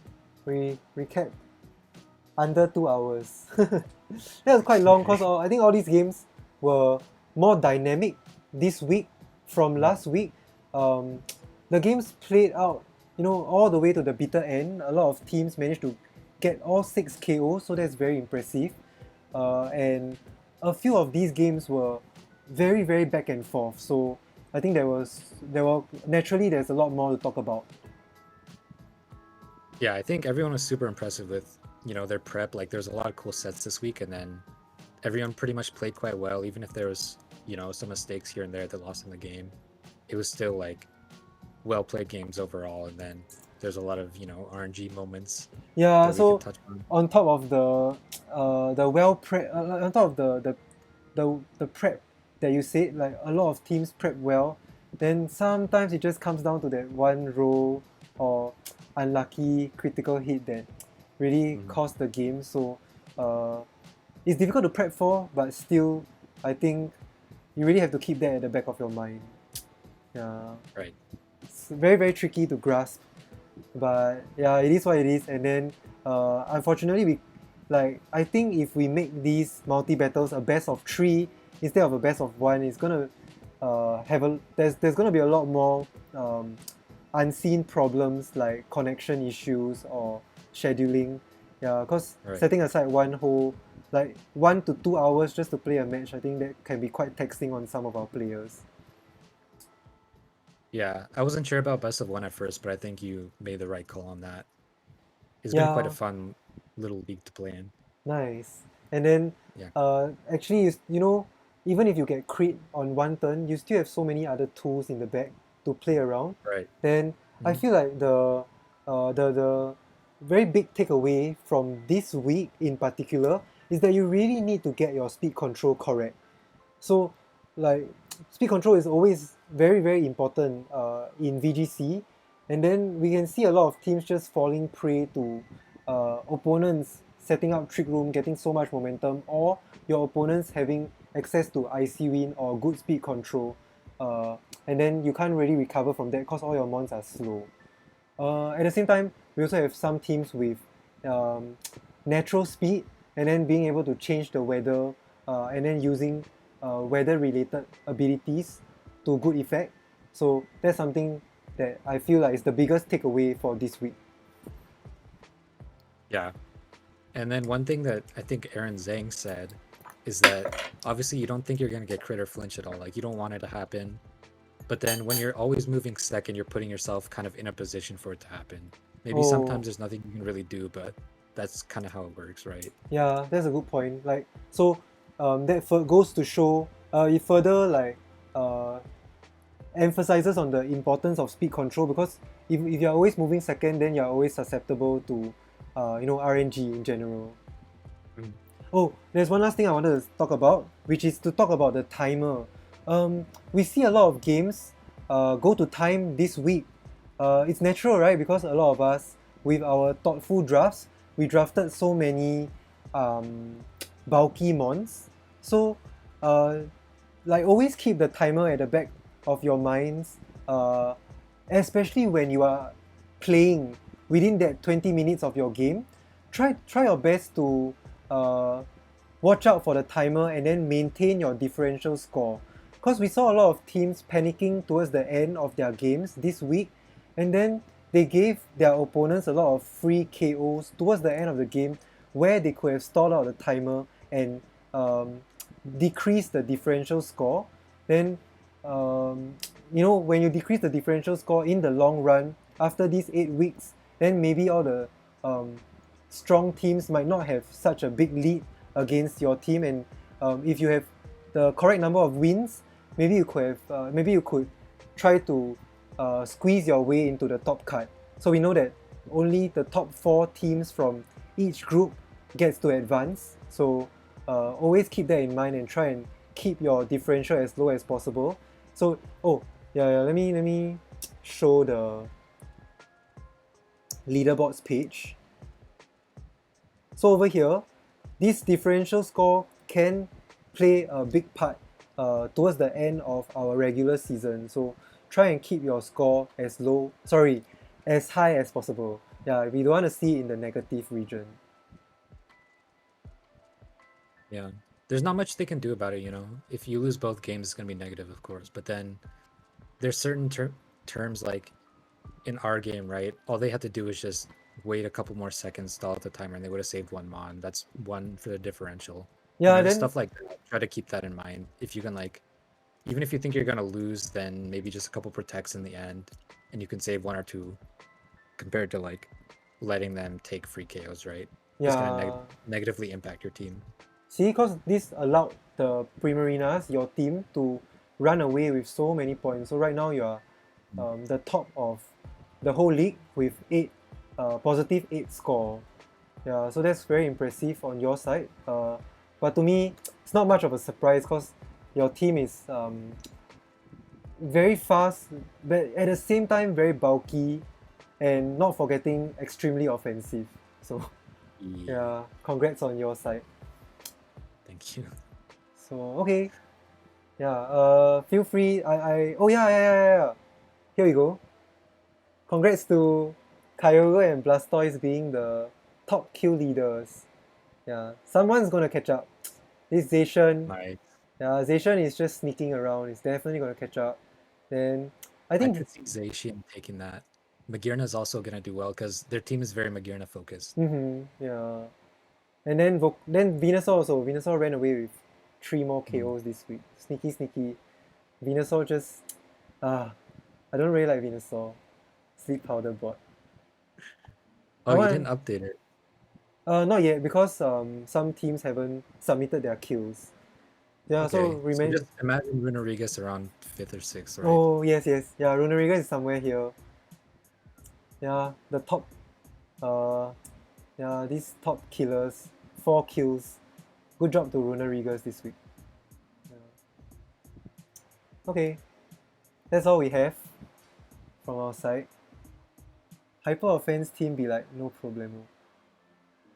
We recapped under 2 hours. That was quite long because I think all these games were more dynamic this week from last week. The games played out, you know, all the way to the bitter end. A lot of teams managed to get all 6 KOs, so that's very impressive. And a few of these games were very, very back and forth. So I think naturally there's a lot more to talk about. Yeah, I think everyone was super impressive with, you know, their prep. Like, there's a lot of cool sets this week, and then everyone pretty much played quite well, even if there was, you know, some mistakes here and there that lost in the game. It was still like well played games overall, and then there's a lot of, you know, RNG moments. Yeah, that we so can touch on top of the well prep, on top of the prep that you said, like a lot of teams prep well, then sometimes it just comes down to that one roll or unlucky critical hit that really cost the game. So it's difficult to prep for, but still, I think you really have to keep that at the back of your mind. Yeah, Right. it's very, very tricky to grasp, but yeah, it is what it is. And then unfortunately, I think if we make these multi battles a best of 3 instead of a best of 1, it's gonna there's gonna be a lot more unseen problems like connection issues or scheduling. Yeah, because setting aside one whole 1 to 2 hours just to play a match, I think that can be quite taxing on some of our players. Yeah, I wasn't sure about best of 1 at first, but I think you made the right call on that. It's been quite a fun little league to play in. Nice. And then actually, you know, even if you get crit on one turn, you still have so many other tools in the back to play around. Right. Then I feel like the very big takeaway from this week in particular is that you really need to get your speed control correct. So like speed control is always very, very important in VGC, and then we can see a lot of teams just falling prey to opponents setting up Trick Room, getting so much momentum, or your opponents having access to Icy Wind or good speed control, and then you can't really recover from that because all your mons are slow. At the same time, we also have some teams with natural speed, and then being able to change the weather, and then using weather-related abilities to good effect. So that's something that I feel like is the biggest takeaway for this week. Yeah. And then one thing that I think Aaron Zhang said is that obviously you don't think you're gonna get crit or flinch at all. Like you don't want it to happen. But then when you're always moving second, you're putting yourself kind of in a position for it to happen. Maybe Oh, sometimes there's nothing you can really do, but that's kind of how it works, right? yeah, that's a good point. Like, so that goes to show, it further like emphasizes on the importance of speed control, because if you're always moving second, then you're always susceptible to RNG in general. Mm. Oh, there's one last thing I wanted to talk about, which is to talk about the timer. We see a lot of games go to time this week. It's natural, right? Because a lot of us, with our thoughtful drafts, we drafted so many bulky mons. So, like, always keep the timer at the back of your minds, especially when you are playing within that 20 minutes of your game. Try your best to watch out for the timer and then maintain your differential score. Because we saw a lot of teams panicking towards the end of their games this week, and then they gave their opponents a lot of free KOs towards the end of the game, where they could have stalled out the timer and decrease the differential score. Then when you decrease the differential score in the long run, after these 8 weeks, then maybe all the strong teams might not have such a big lead against your team, and if you have the correct number of wins, maybe you could try to squeeze your way into the top cut. So we know that only the top 4 teams from each group gets to advance. So always keep that in mind and try and keep your differential as low as possible. So let me show the leaderboards page. So over here, this differential score can play a big part towards the end of our regular season. So try and keep your score as high as possible. Yeah, we don't want to see it in the negative region. Yeah. There's not much they can do about it, you know? If you lose both games, it's going to be negative, of course. But then there's certain terms like in our game, right? All they had to do is just wait a couple more seconds, stall at the timer, and they would have saved 1 mon. That's 1 for the differential. Yeah, then stuff like that. Try to keep that in mind. If you can, like, even if you think you're going to lose, then maybe just a couple protects in the end, and you can save 1 or 2 compared to, like, letting them take free KOs, right? It's going to negatively impact your team. See, because this allowed the Primarinas, your team, to run away with so many points. So right now you are the top of the whole league with positive 8 score. Yeah, so that's very impressive on your side. But to me, it's not much of a surprise because your team is very fast, but at the same time very bulky, and not forgetting extremely offensive. So yeah, congrats on your side. Thank you. So okay, yeah. Feel free. Oh yeah. Here we go. Congrats to Kyogre and Blastoise being the top kill leaders. Yeah, someone's gonna catch up. This Zacian. Nice. Yeah, Zacian is just sneaking around. He's definitely gonna catch up. Then I think I could see Zacian taking that. Magearna is also gonna do well because their team is very Magearna focused. Yeah. And then Venusaur also. Venusaur ran away with 3 more KOs this week. Sneaky. Venusaur just I don't really like Venusaur. Sleep powder bot. Oh, you didn't update it? Not yet, because some teams haven't submitted their kills. Yeah, Okay. So just imagine Runerigus around 5th or 6th, right? Oh yes. Yeah, Runerigus is somewhere here. Yeah, the top these top killers, 4 kills. Good job to Runerigus this week. Yeah. Okay. That's all we have from our side. Hyper Offense team be like, no problemo.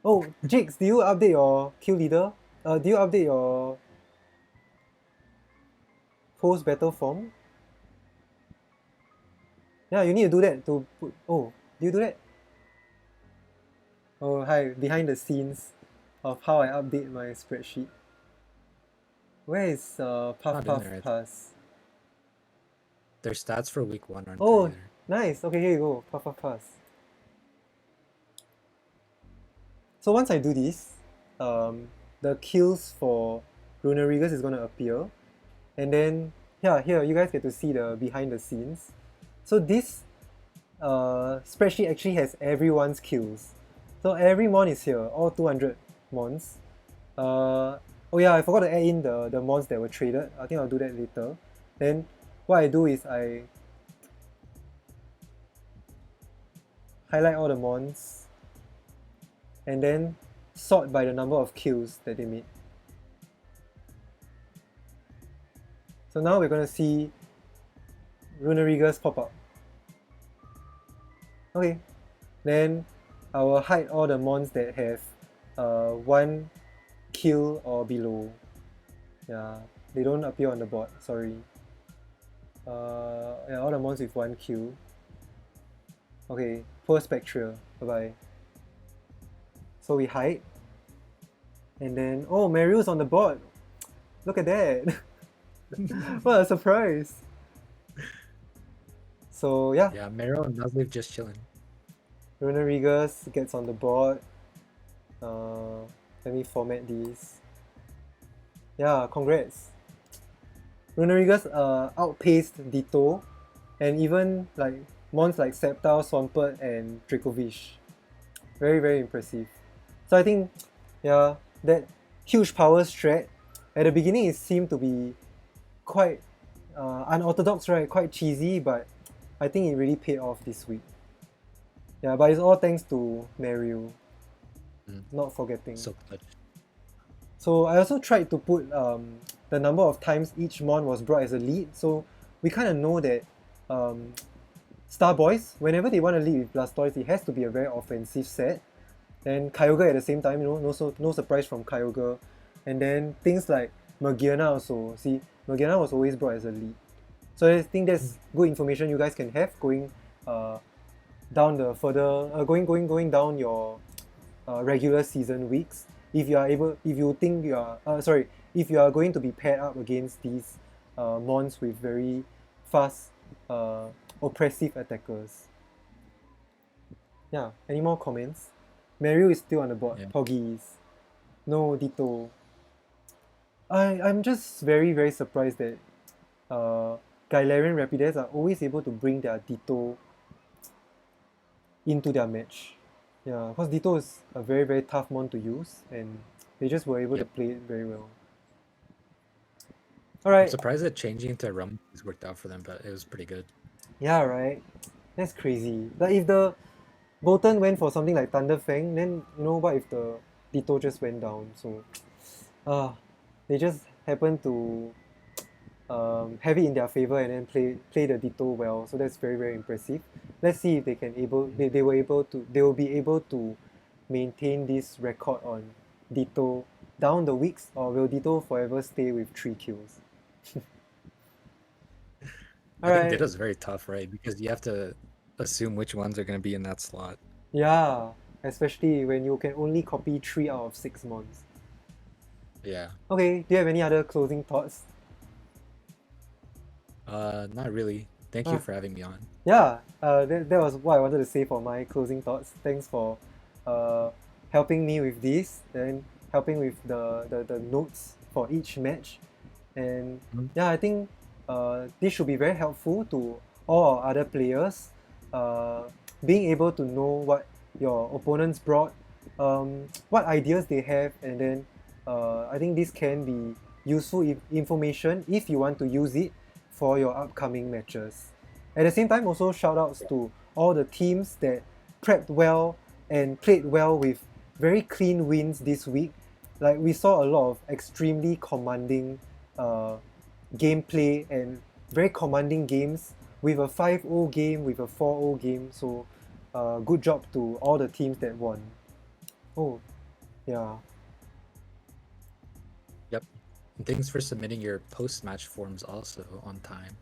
Oh, Jigs, do you update your kill leader? Do you update your post battle form? Yeah, you need to do that to put. Oh, do you do that? Oh, hi, behind the scenes of how I update my spreadsheet. Where is Puff Pass? Their stats for week 1 aren't Oh, there. Nice. Okay, here you go. Puff Pass. So once I do this, the kills for Runerigus is going to appear. And then, yeah, here you guys get to see the behind the scenes. So this spreadsheet actually has everyone's kills. So every mon is here, all 200 mons. Oh yeah, I forgot to add in the mons that were traded. I think I'll do that later. Then what I do is I highlight all the mons and then sort by the number of kills that they made. So now we're going to see Runerigus pop up. Okay, then I will hide all the mons that have 1 kill or below. Yeah, they don't appear on the board, sorry. Yeah, all the mons with 1 kill. Okay, poor Spectral, bye bye. So we hide. And then, oh, Mariu's on the board. Look at that. What a surprise. So yeah. Yeah, Meryl and Nuzleaf just chilling. Runerigus gets on the board. Let me format these. Yeah, congrats. Runerigus outpaced Ditto and even like mons like Sceptile, Swampert, and Dracovish. Very, very impressive. So I think, yeah, that huge power strat, at the beginning it seemed to be quite unorthodox, right? Quite cheesy, but I think it really paid off this week. Yeah, but it's all thanks to Mario. Not forgetting. So clutch. So I also tried to put the number of times each mon was brought as a lead, so we kind of know that STARBOYS, whenever they want to lead with Blastoise, it has to be a very offensive set. And Kyogre at the same time, you know, no surprise from Kyogre. And then things like Magearna also. See, Magearna was always brought as a lead. So I think that's good information you guys can have going down the further, going down your regular season weeks. If you are able, if you think you are, if you are going to be paired up against these mons with very fast, oppressive attackers. Yeah, any more comments? Mario is still on the board. Yeah. Poggies. No Ditto. I'm just very, very surprised that Galarian Rapidazz are always able to bring their Ditto into their match. Yeah, because Ditto is a very, very tough mon to use, and they just were able to play it very well. Alright. I'm surprised that changing to Rum has worked out for them, but it was pretty good. Yeah, right? That's crazy. Like if the Bolton went for something like Thunderfang, then you know what if the Ditto just went down? So they just happened to have it in their favor and then play the Ditto well. So that's very, very impressive. Let's see if they can they will be able to maintain this record on Ditto down the weeks, or will Ditto forever stay with 3 kills? I think Ditto's very tough, right? Because you have to assume which ones are going to be in that slot. Yeah, especially when you can only copy 3 out of 6 mons. Yeah. Okay, do you have any other closing thoughts? Not really. Thank you for having me on. Yeah, that was what I wanted to say for my closing thoughts. Thanks for helping me with this and helping with the notes for each match. And yeah, I think this should be very helpful to all our other players. Being able to know what your opponents brought, what ideas they have, and then I think this can be useful information if you want to use it for your upcoming matches. At the same time, also shout outs to all the teams that prepped well and played well with very clean wins this week. Like we saw a lot of extremely commanding gameplay and very commanding games with a 5-0 game, with a 4-0 game. So good job to all the teams that won. Oh, yeah. Yep. And thanks for submitting your post-match forms also on time.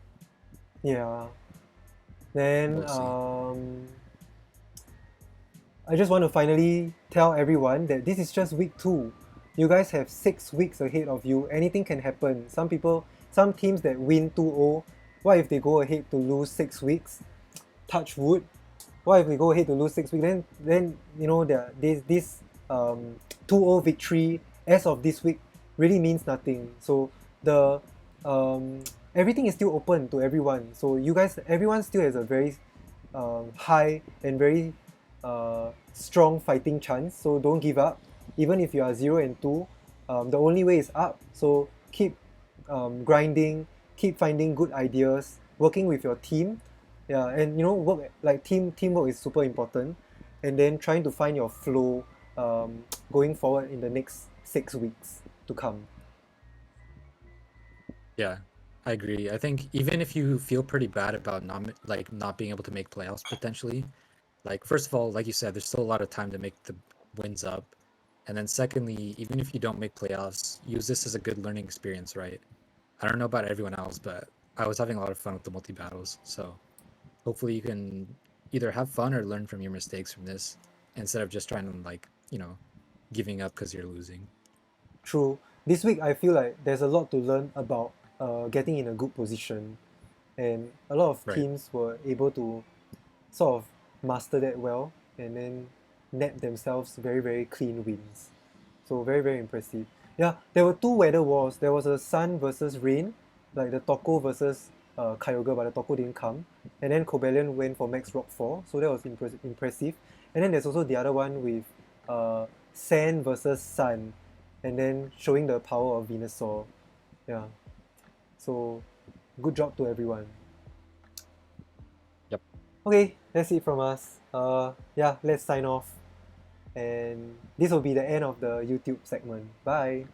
Yeah. Then I just want to finally tell everyone that this is just week 2. You guys have 6 weeks ahead of you. Anything can happen. Some teams that win 2-0, what if they go ahead to lose 6 weeks? Touch wood. What if they go ahead to lose 6 weeks? Then you know this 2-0 victory as of this week really means nothing. So the everything is still open to everyone. So you guys, everyone still has a very high and very strong fighting chance. So don't give up. Even if you are 0-2, the only way is up. So keep grinding, keep finding good ideas, working with your team. Yeah, and you know, work like teamwork is super important. And then trying to find your flow going forward in the next 6 weeks to come. Yeah, I agree. I think even if you feel pretty bad about not being able to make playoffs potentially, like first of all, like you said, there's still a lot of time to make the wins up. And then secondly, even if you don't make playoffs, use this as a good learning experience, right? I don't know about everyone else, but I was having a lot of fun with the multi battles. So hopefully you can either have fun or learn from your mistakes from this instead of just trying to giving up because you're losing. True. This week I feel like there's a lot to learn about getting in a good position, and a lot of Right. teams were able to sort of master that well and then net themselves very, very clean wins. So very, very impressive. Yeah, there were two weather wars. There was a sun versus rain, like the Toko versus Kyogre, but the Toko didn't come. And then Cobalion went for Max Rock 4, so that was impressive. And then there's also the other one with sand versus sun, and then showing the power of Venusaur. Yeah. So good job to everyone. Yep. Okay, that's it from us. Yeah, let's sign off. And this will be the end of the YouTube segment. Bye.